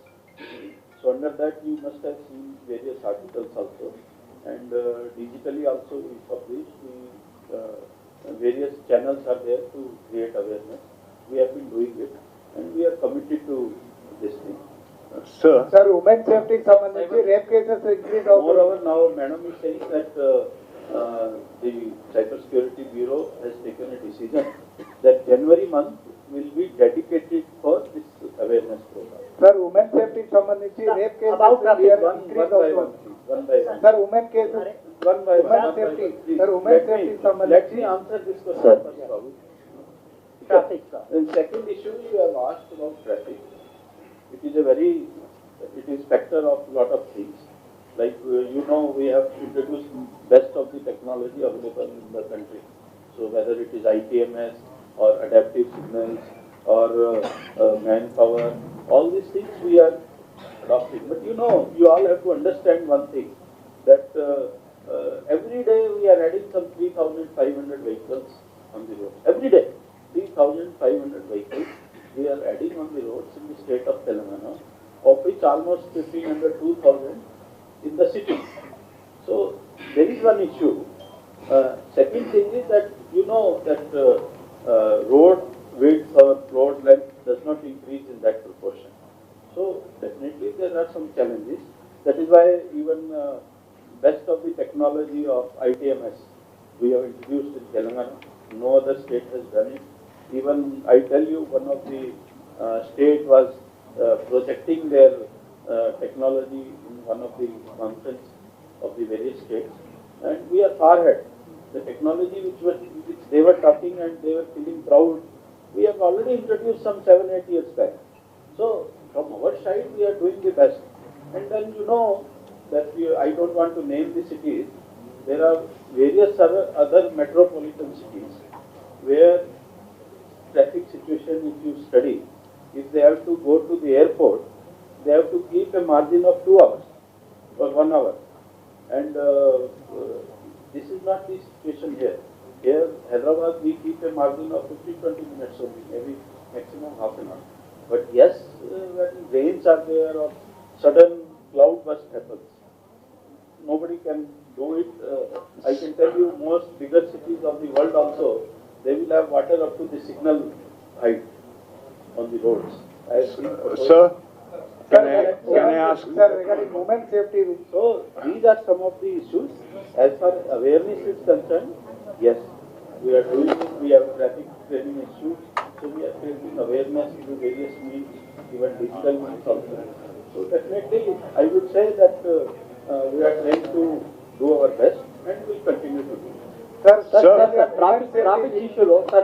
So under that, you must have seen various articles also, and digitally also we publish. Various channels are there to create awareness. We have been doing it, and we are committed to this thing. Sir, women safety సంబంధించి rape cases increase అవుతుంది. Moreover, now Madam is saying that the Cyber Security Bureau has taken a decision that January month will be dedicated for this awareness program. Sir, women safety సంబంధించి rape cases increase అవుతుంది. One by one. Sir, women cases one by one. Women safety. Please, Sir, women safety let me answer this question Sir. first, Babu. Traffic, sir. And second issue you have asked about traffic. It is factor of lot of things. Like we have introduced best of the technology available in the country. So whether it is ITMS or adaptive signals or manpower, all these things we are adopting. But you all have to understand one thing, that every day we are adding some 3,500 vehicles on the road. Every day, 3,500 vehicles we are adding on the roads in the state of Telangana, of which almost 1,500, 2,000 in the city. So there is one issue. Second thing is that road width or road length does not increase in that proportion. So definitely there are some challenges. That is why even best of the technology of ITMS we have introduced in Telangana. No other state has done it. Even I tell you, one of the state was projecting their technology in one of the conference of the various states, and we are far ahead. The technology which they were talking and they were feeling proud, we have already introduced some 7-8 years back. So from our side we are doing the best. And then that I don't want to name the cities. There are various other metropolitan cities where traffic situation, if you study, if they have to go to the airport, they have to keep a margin of 2 hours or 1 hour. And this is not the situation here. Here, Hyderabad, we keep a margin of 15-20 minutes only, maybe maximum half an hour. But yes, when rains are there or sudden cloud burst happens, nobody can do it. I can tell you, most bigger cities of the world also, they will have water up to the signal height on the roads. I have seen Sir, can I ask? Sir, regarding women safety. So these are some of the issues. As far as awareness is concerned, yes, we are doing it. We have traffic training issues. So we are creating awareness through various means, even digital means also. So definitely, I would say that we are trying to do our best and will continue to do. Traffic issue, sir,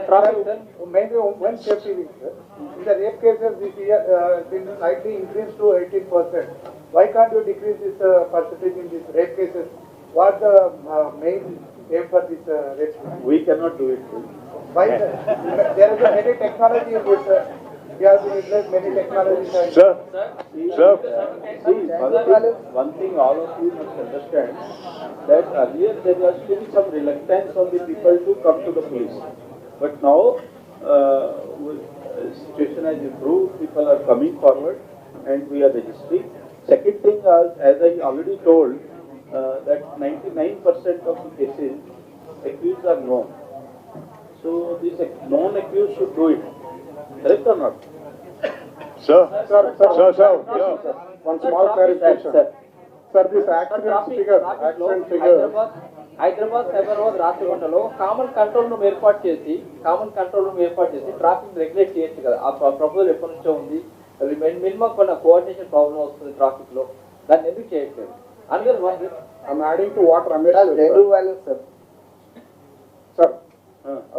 Maybe women safety. In the rape cases this year, been slightly increased to 18%. Why can't you decrease this percentage in these rape cases? What the main aim for this rape? We cannot do it. Why? There is a many technology in this. We have to utilize many technologies. Sir, one thing all of you must understand, that earlier there was still some reluctance on the people to come to the police. But now, situation has improved, people are coming forward and we are registering. Second thing, as I already told, that 99% of the cases, accused are known. So this known accused should do it. Correct or not? Sir, one small clarification. Sir, this accident figure. Hyderabad Cyberabad రాచకొండలో common control room ఏర్పాటు చేసి traffic regulate చేయొచ్చు కదా. ఆ proposal ఎప్పటి నుంచో ఉంది. Minimum కొన్ని కోఆర్డినేషన్ ప్రాబ్లం వస్తుంది ట్రాఫిక్ లో, దాన్ని ఎందుకు చేయట్లేదు? అందరూ I'm adding to what Ramesh said. Sir,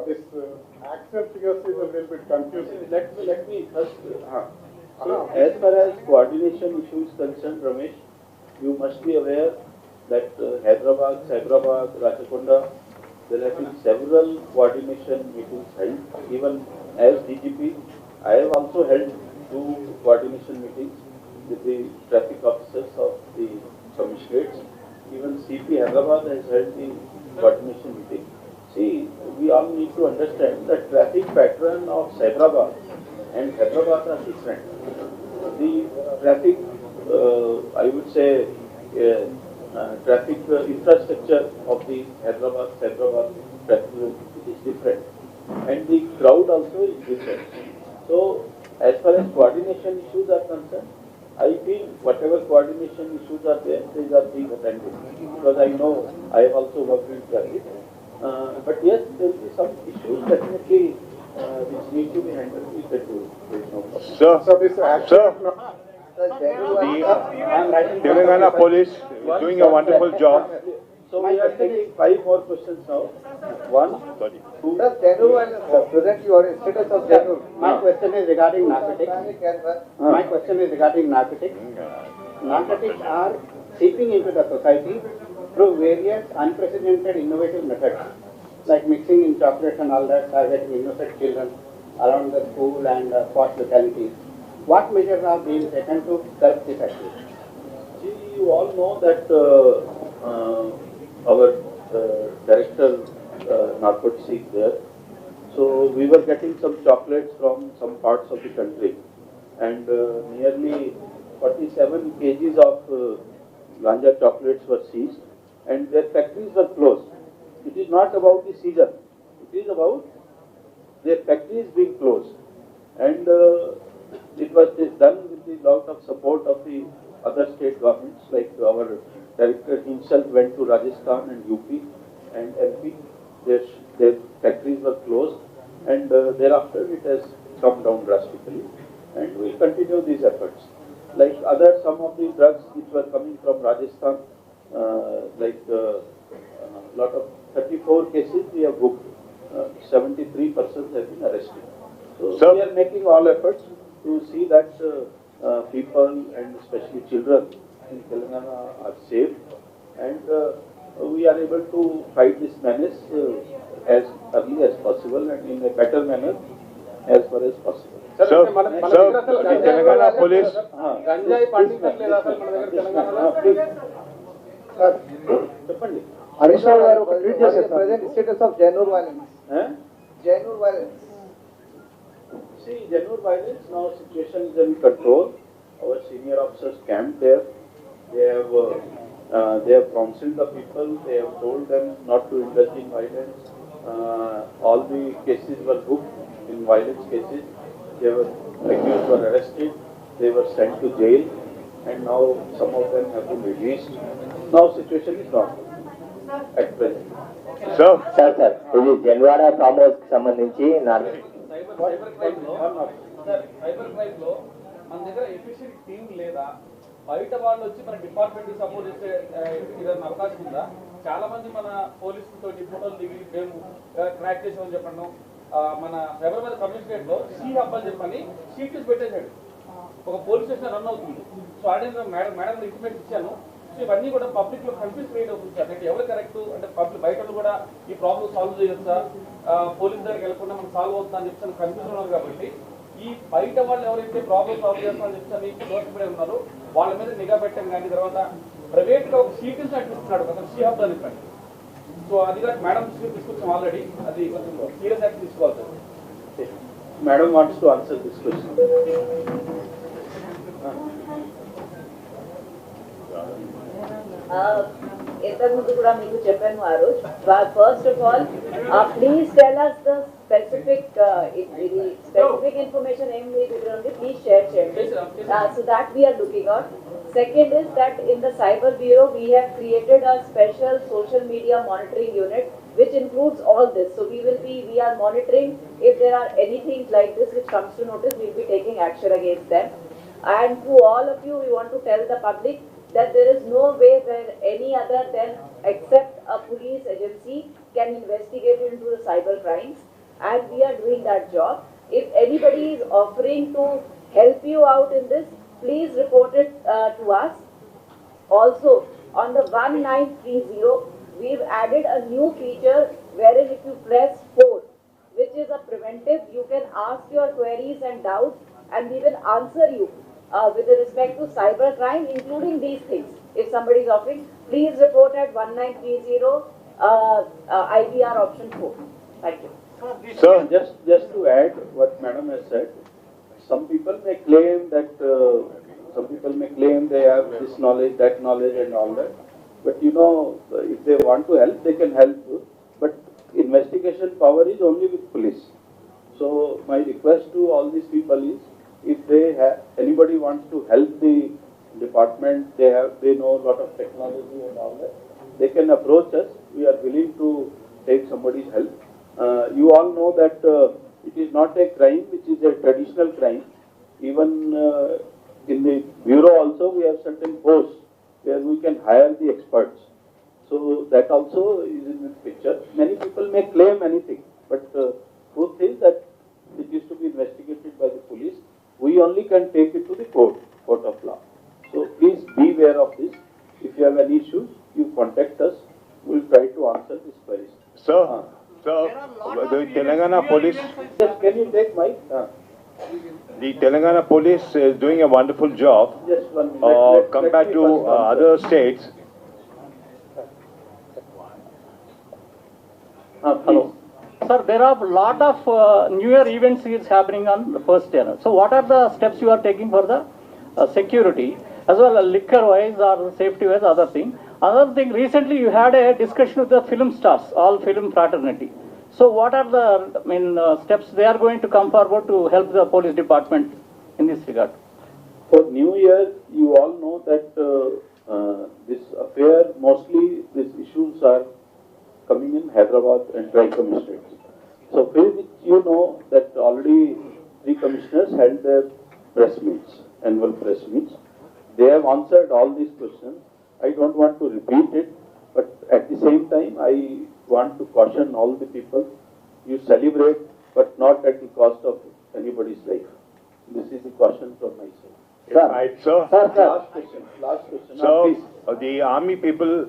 this accident figures is a little bit confusing. Let me first. So, as far as coordination issue is concerned, Ramesh, you must be aware that Hyderabad, Cyberabad, Rachakonda, there have been several coordination meetings held. Even as DGP, I have also held 2 coordination meetings with the traffic officers of the commissionerates. Even CP Hyderabad has held the coordination meeting. See, we all need to understand that traffic pattern of Cyberabad and Hyderabad are different. The traffic, I would say, traffic infrastructure of the Hyderabad traffic is different, and the crowd also is different. So, as far as coordination issues are concerned, I feel whatever coordination issues are there, these are being attended, because I know I have also worked in traffic. But yes, there will be some issues definitely which need to be handled. We can do it. There is no problem. So this action. The Telangana police is doing a wonderful job. So we are taking 5 more questions now. 1, 2. Sir, genuine, present your status of genuine. My question is regarding narcotics. My question is regarding narcotics. Narcotics are seeping into the society through various unprecedented innovative methods, like mixing in chocolates and all that, targeting innocent children around the school and posh localities. What measures are being taken to curb this activity? See, you all know that our director Narcotics is there. So we were getting some chocolates from some parts of the country, and nearly 47 kgs of ganja chocolates were seized, and their factories were closed. It is not about the season, it is about their factories being closed, and it was done with the lot of support of the other state governments, like our director himself went to Rajasthan and UP and MP. Their factories were closed, and thereafter it has come down drastically, and we continue these efforts. Like some of the drugs which were coming from Rajasthan, lot of 34 cases we have booked, 73 persons have been arrested. So we are making all efforts to see that people and especially children in Telangana are safe, and we are able to fight this menace as early as possible and in a better manner as far as possible. Telangana police. Additional present status of genuine violence. Genuine violence. See, genuine violence, now situation is in control. Our senior officers camped there. They have counseled the people. They have told them not to indulge in violence. All the cases were booked in violence cases. Accused were arrested. They were sent to jail, and now some of them have been released. Now situation is normal at present. Sir ఇది Janwada farm house కి సంబంధించి cyber crime లో మన దగ్గర efficient team లేదా బయట వాళ్ళు వచ్చి మన డిపార్ట్మెంట్ కి సపోర్ట్ చేసే ఏదైనా అవకాశం ఉందా? చాలా మంది మన పోలీసులతో ఫోటోలు దిగి మేము ట్రాక్ చేసామని చెప్పడం, మన హైదరాబాద్ కమిషనరేట్ లో సీ హబ్ అని చెప్పని సీట్స్ పెట్టేశాడు. ఒక పోలీస్ స్టేషన్ రన్ అవుతుంది. సో ఆడియో మేడం ఇంటిమేట్ ఇచ్చాను. సో ఇవన్నీ కూడా పబ్లిక్ లో కన్ఫ్యూజ్ క్రియేట్ అవుతుంది సార్. అంటే ఎవరు కరెక్ట్ అంటే పబ్లిక్ బయట కూడా ఈ ప్రాబ్లమ్ సాల్వ్ చేయొచ్చా, పోలీస్ దగ్గరికి వెళ్ళకుండా మనం సాల్వ్ అవుతుందా అని చెప్పి కన్ఫ్యూజన్ ఉన్నారు. కాబట్టి ఈ బయట వాళ్ళు ఎవరైతే ప్రాబ్లమ్ సాల్వ్ చేస్తామని చెప్పి దోషపడే ఉన్నారో వాళ్ళ మీద నిఘా పెట్టడం కానీ, తర్వాత ప్రైవేట్ గా ఒక సీట్స్ అనిపిస్తున్నాడు అసలు సీ హబ్ అని చెప్పండి. సో అది కూడా మేడం తీసుకొచ్చాం ఆల్రెడీ. అది కొంచెం సీరియస్ యాక్షన్ తీసుకోవాలి sir. Madam wants to answer this question. ఇంతకుముందు కూడా మీకు చెప్పాను ఆ రోజు. First of all please tell us the specific information ఏం మీ దగ్గర ఉంది, ప్లీజ్ షేర్ చేయండి. So that we are looking out. Second is that in the cyber bureau we have created a special social media monitoring unit which includes all this. So we are monitoring if there are anything like this which comes to notice, we will be taking action against them. And to all of you, we want to tell the public that there is no way where any other than except a police agency can investigate into the cyber crimes, and we are doing that job. If anybody is offering to help you out in this, please report it to us. Also, on the 1930, we've added a new feature wherein if you press 4, which is a preventive, you can ask your queries and doubts, and we will answer you with respect to cyber crime, including these things. If somebody is offering, please report at 1930 IBR option 4. Thank you. So just to add what Madam has said, some people may claim that they have this knowledge, that knowledge, and all that. But you know, if they want to help, they can help. But investigation power is only with police. So my request to all these people is, if anybody wants to help the department, they know a lot of technology and all that, they can approach us. We are willing to take somebody's help. You all know that it is not a crime which is a traditional crime. Even in the bureau also we have certain posts where we can hire the experts. So that also is in the picture. Many people may claim anything, but truth is that it is to be investigated by the police. We only can take it to the court of law. So please be aware of this. If you have any issues, you contact us. We will try to answer these queries. Sir, the Telangana police. Yes, can you take mic? The Telangana police is doing a wonderful job Just 1 minute. compared to other states. Hello. Sir, there are a lot of New Year events is happening on the first year. So what are the steps you are taking for the security, as well as liquor-wise or safety-wise, other thing? Another thing, recently you had a discussion with the film stars, all film fraternity. So what are the steps they are going to come forward to help the police department in this regard? For New Year, you all know that this affair, mostly these issues are coming in Hyderabad and tri-commissioners. So for which you know that already 3 commissioners held their press meets, annual press meets. They have answered all these questions. I don't want to repeat it, but at the same time, I want to caution all the people, you celebrate, but not at the cost of anybody's life. This is the caution from my side. Sir, Last question. so the army people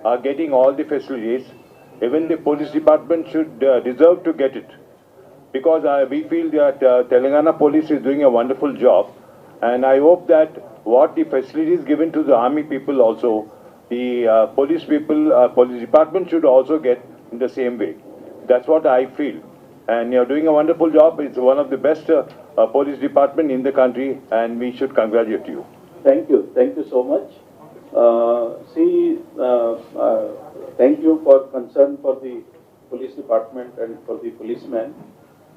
are getting all the facilities. Even the police department should deserve to get it. Because we feel that Telangana police is doing a wonderful job. And I hope that what the facilities given to the army people also, the police people, police department should also get in the same way. That's what I feel. And you're doing a wonderful job. It's one of the best police department in the country, and we should congratulate you. Thank you. Thank you so much. Thank you for concern for the police department and for the policemen.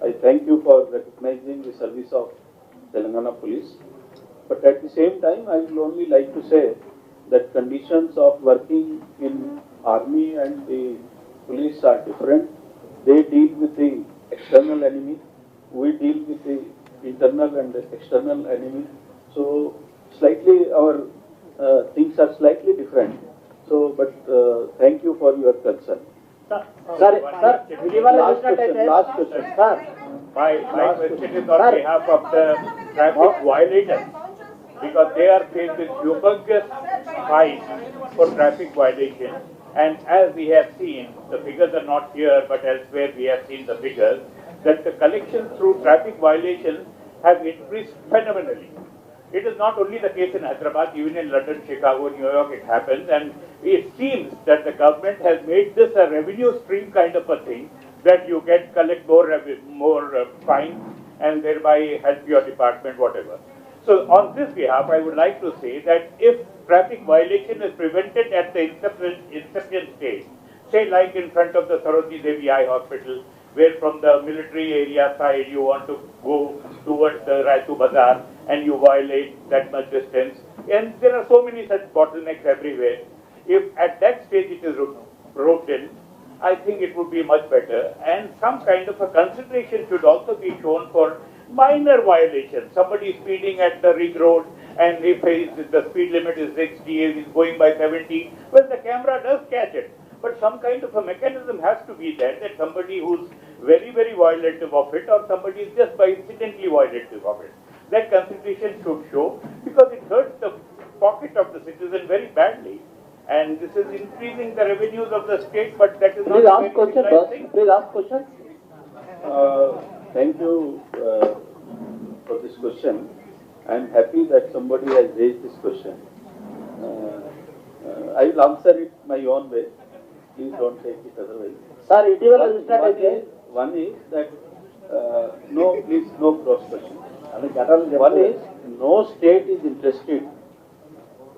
I thank you for recognizing the service of Telangana police. But at the same time, I will only like to say that conditions of working in army and the police are different. They deal with the external enemy. We deal with the internal and external enemy. So slightly our things are slightly different. So, but thank you for your concern. Sir, Last question. Sir, My question is on behalf of the traffic violators, because they are faced with humongous fines for traffic violation. And as we have seen, the figures are not here, but elsewhere we have seen the figures, that the collections through traffic violations have increased phenomenally. It is not only the case in Hyderabad, even in London, Chicago, New York, it happens. And it seems that the government has made this a revenue stream kind of a thing, that you can collect more fines and thereby help your department, whatever. So on this behalf, I would like to say that if traffic violation is prevented at the incipient stage, say like in front of the Sarojini Devi Eye Hospital, where from the military area side you want to go towards the Raitu Bazaar and you violate that much distance, and there are so many such bottlenecks everywhere. If at that stage it is roped in, I think it would be much better, and some kind of a consideration should also be shown for minor violations. Somebody speeding at the ring road, and if the speed limit is 60, he is going by 70, well, the camera does catch it. But some kind of a mechanism has to be there, that somebody who's very, very violative of it, or somebody is just by incidentally violative of it. That consideration should show, because it hurts the pocket of the citizen very badly. And this is increasing the revenues of the state, but that is not a very civilized thing. Please ask question. Thank you for this question. I am happy that somebody has raised this question. I will answer it my own way. Please don't take it otherwise. Sir, one is that no, please, no cross question. One is no state is interested.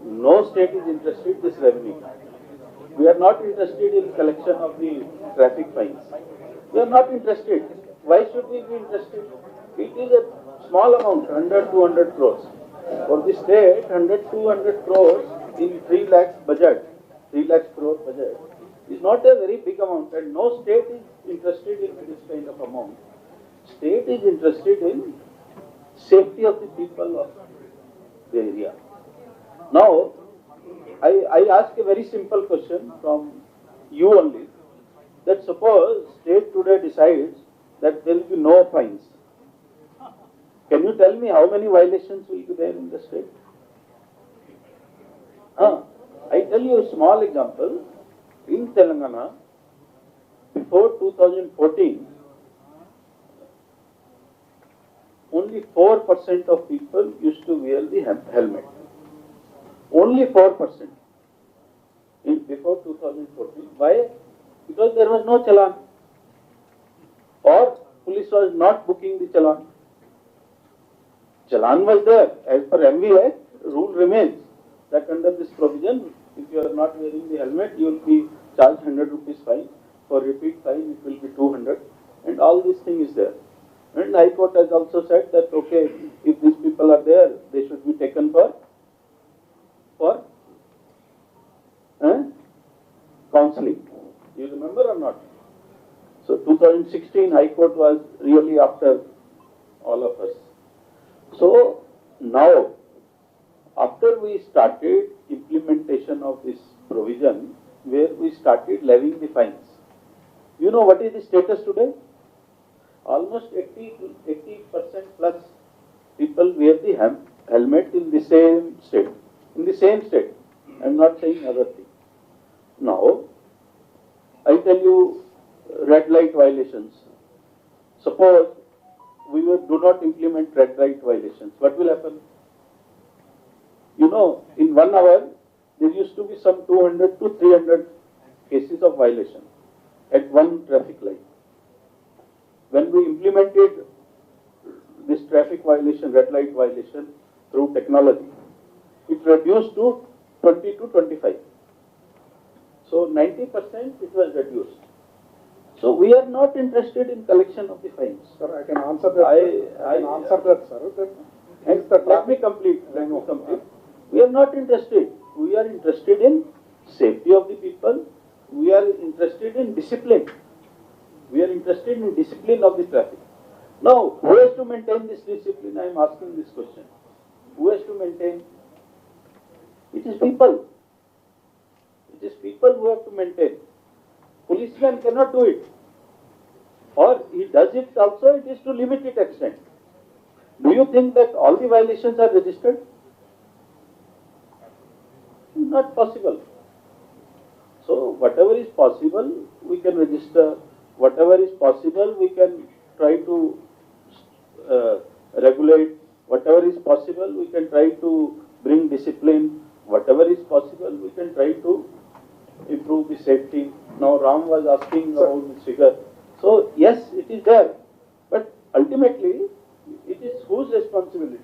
No state is interested in this revenue. We are not interested in collection of the traffic fines. We are not interested. Why should we be interested? It is a small amount, 100, 200 crores. For the state, 100, 200 crores in 3 lakhs budget, 3 lakhs crore budget, is not a very big amount, and no state is interested in this kind of amount. State is interested in safety of the people of the area. Now, I ask a very simple question from you only, that suppose state today decides that there will be no fines. Can you tell me how many violations will be there in the state? I tell you a small example. In Telangana, before 2014, only 4% of people used to wear the helmet. Only 4%. Before 2014. Why? Because there was no challan. Or police was not booking the challan. Challan was there. As per MV Act, rule remains that under this provision, if you are not wearing the helmet, you will be charged 100 rupees fine. For repeat fine, it will be 200. And all this thing is there. And High Court has also said that, okay, if these people are there, they should be taken for counseling. You remember or not? So 2016 High Court was really after all of us. So now, after we started implementation of this provision, where we started levying the fines, you know what is the status today? Almost 80% plus people wear the helmet in the same state. In the same state. I am not saying other thing. Now, I tell you red light violations. Suppose we do not implement red light violations. What will happen? You know, in 1 hour, there used to be some 200 to 300 cases of violation at one traffic light. When we implemented this traffic violation, red light violation through technology, it reduced to 20 to 25. So 90% it was reduced. So we are not interested in collection of the fines. Sir, I can answer that. I can answer that, sir. Let me complete. We are not interested. We are interested in safety of the people. We are interested in discipline. We are interested in discipline of the traffic. Now, who has to maintain this discipline? I am asking this question. Who has to maintain? It is people. It is people who have to maintain. Policeman cannot do it. Or he does it also, it is to limited extent. Do you think that all the violations are registered? Not possible. So, whatever is possible, we can register. Whatever is possible, we can try to regulate. Whatever is possible, we can try to bring discipline. Whatever is possible, we can try to improve the safety. Now, Ram was asking about this figure. So, yes, it is there. But ultimately, it is whose responsibility?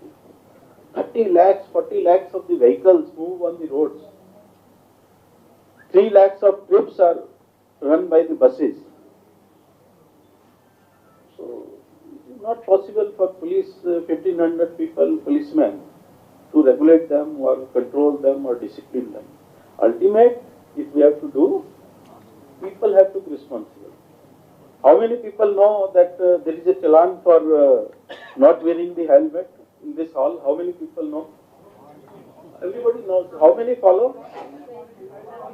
30 lakhs, 40 lakhs of the vehicles move on the roads. 3 lakhs of trips are run by the buses. So, it is not possible for police, 1500 people, policemen, to regulate them or control them or discipline them. Ultimate, if we have to do, people have to be responsible. How many people know that there is a challan for not wearing the helmet in this hall? How many people know? Everybody knows. How many follow?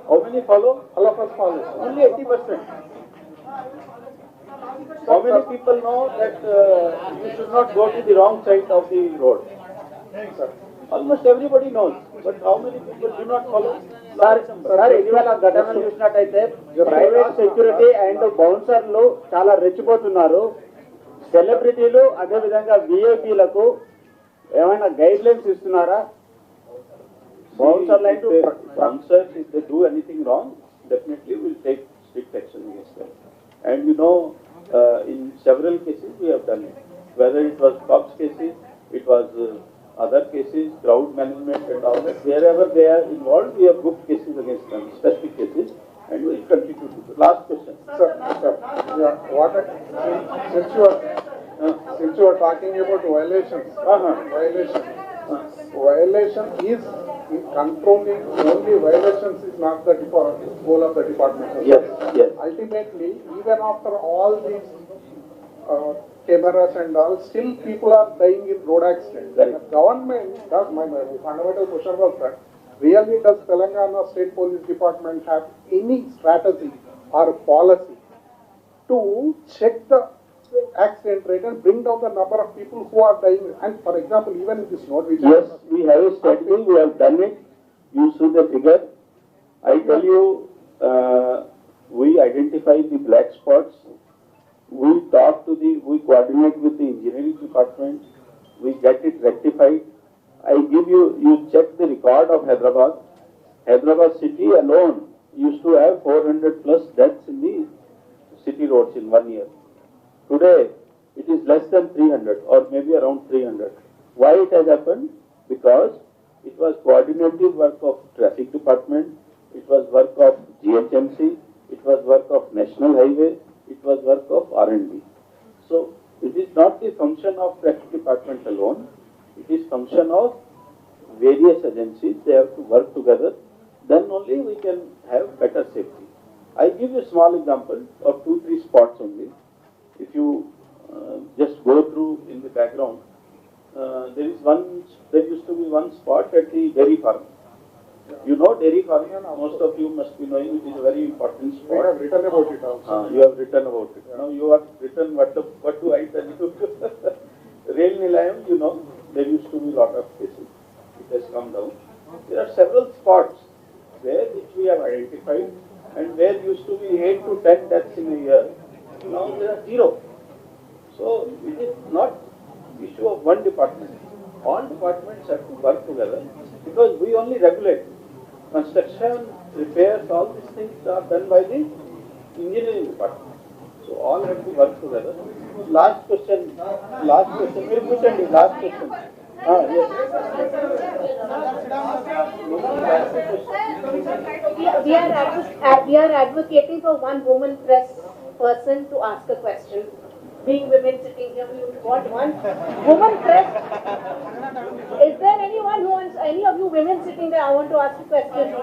How many follow? All of us follow. Only 80%. How many people know that you should not go to the wrong side of the road? Almost everybody knows. But how many people do not follow? Sir ఇటీవల ఘటనలు చూసినట్టయితే private security and బౌన్సర్లు చాలా రెచ్చిపోతున్నారు. సెలబ్రిటీలు అదేవిధంగా విఐపీలకు ఏమైనా guide lines ఇస్తున్నారా? Bouncers, if they do anything wrong, definitely we will take strict action against them. And you know, in several cases we have done it. Whether it was cops cases, it was other cases, crowd management and all that. Wherever they are involved, we have booked cases against them, specific cases, and we will continue to do. Last question. Sir, since you are talking about violations, violation is controlling only violations is not the goal of the department. Yes, yes. Ultimately, even after all these cameras and all, still people are dying in road accidents. The government, my fundamental question was that really does Telangana State Police Department have any strategy or policy to check the accident rate and bring down the number of people who are dying? And for example, even in this note, which Yes, we have a strategy, we have done it. You see the figure. I tell you, we identify the black spots. We coordinate with the engineering department. We get it rectified. I give you check the record of Hyderabad. Hyderabad city alone used to have 400 plus deaths in the city roads in 1 year. Today, it is less than 300 or maybe around 300. Why it has happened? Because it was coordinative work of traffic department, it was work of GHMC, it was work of National Highway, it was work of R&D. So, it is not the function of traffic department alone, it is function of various agencies. They have to work together, then only we can have better safety. I give you a small example of 2-3 spots only. If you just go through in the background, there used to be one spot at the dairy farm. You know dairy farm, most of you must be knowing, it is a very important spot. I have written about it also. You have written about it. Now you have written, what do I tell you? Rail Nilayam, you know, there used to be a lot of cases. It has come down. There are several spots which we have identified and where used to be 8 to 10 deaths in a year. Now there are 0. So it is not issue of one department. All departments have to work together because we only regulate. Construction, repairs, all these things are done by the engineering department. So all have to work together. Last question, very quickly, last question. Yes. We are advocating for one woman press person to ask a question. Being women sitting here, we want one woman press. Is there anyone who wants, any of you women sitting there, I want to ask a question?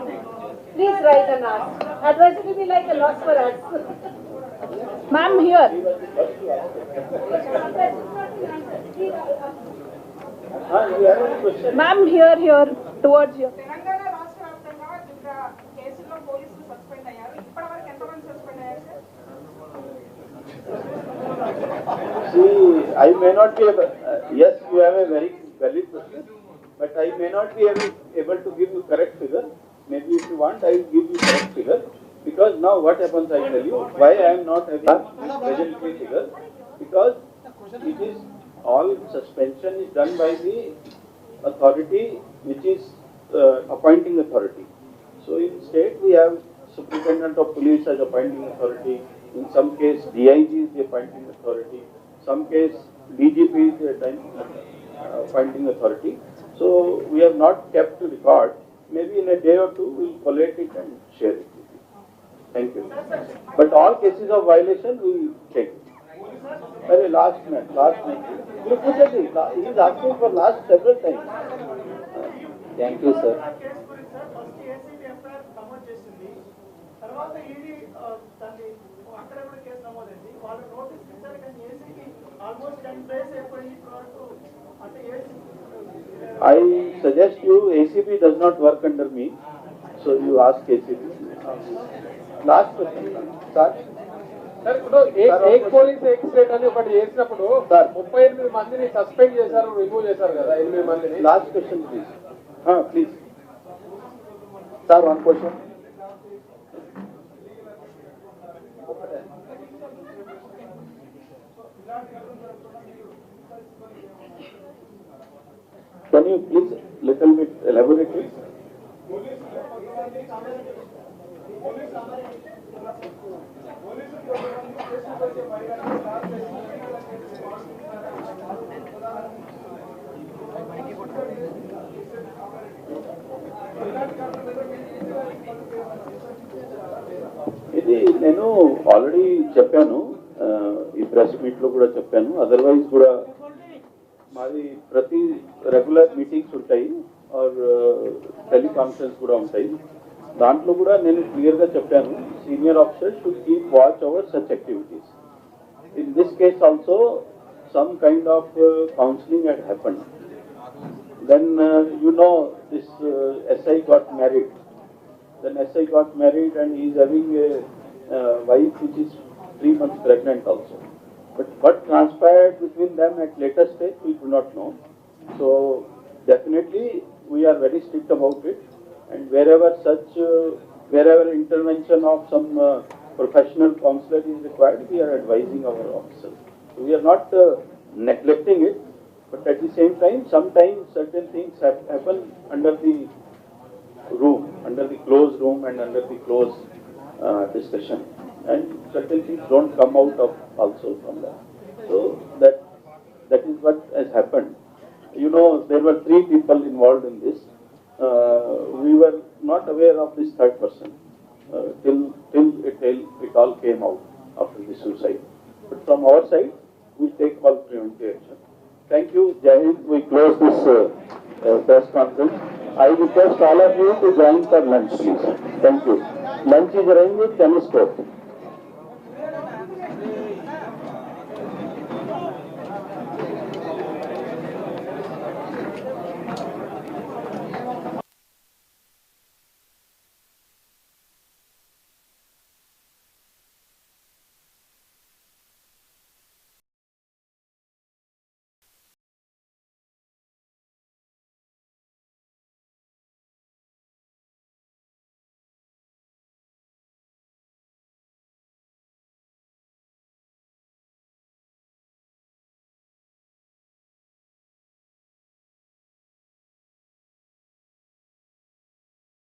Please rise and ask. Otherwise it will be like a loss for us. Ma'am, here. Ma'am, here, towards you. Telangana రాష్ట్ర వ్యాప్తంగా వివిధ కేసుల్లో పోలీసులు suspend అయ్యారు. ఇప్పటివరకు ఎంతమంది suspend అయ్యారు sir? See, I may not be able, yes, you have a very valid question, but I may not be able to give you correct figure. Maybe if you want, I will give you correct figure. Because now what happens, I tell you, why I am not having presently figure. Because it is all suspension is done by the authority which is appointing authority. So in state we have Superintendent of Police as appointing authority. In some case DIG is the appointing authority. Some case DGP is the appointing authority. So we have not kept record. Maybe in a day or two we will collate it and share it with you. Thank you. But all cases of violation we will take. Very last minute. You put it in. He is asking for last several times. Thank you, sir. I suggest you, ACP does not work under me, so you ask ACP. Last question, sir. Sir ఇప్పుడు ఏక్ police ఏక్ state అని ఒకటి చేసినప్పుడు 38 మందిని suspend చేశారు, remove చేశారు కదా 8 మందిని. Last question please. Please sir, one question. Can you please little bit elaborate it? ఇది నేను ఆల్రెడీ చెప్పాను, ఈ ప్రెస్ మీట్ లో కూడా చెప్పాను. అదర్వైజ్ కూడా మాది ప్రతి రెగ్యులర్ మీటింగ్స్ ఉంటాయి ఆర్ టెలికాన్ఫరెన్స్ కూడా ఉంటాయి. దాంట్లో కూడా నేను క్లియర్గా చెప్పాను, senior officers should keep watch over such activities. In this case also some kind of counseling had happened. Then, you know, this SI got married. Then SI got married and he is having a wife which is 3 months pregnant also. But what transpired between them at later stage, we do not know. So, definitely, we are very strict about it. And wherever intervention of some professional counselor is required, we are advising our officers. So we are not neglecting it, but at the same time, sometimes certain things happen under the room, under the closed room and under the closed discussion. And certain things don't come out of also from that. So that is what has happened. You know, there were 3 people involved in this. We were not aware of this third person till it all came out after the suicide. But from our side, we take all preventive action. Thank you, Jai Hind. We close this press conference. I request all of you to join for lunch, please. Thank you. Lunch is arranged with tennis court.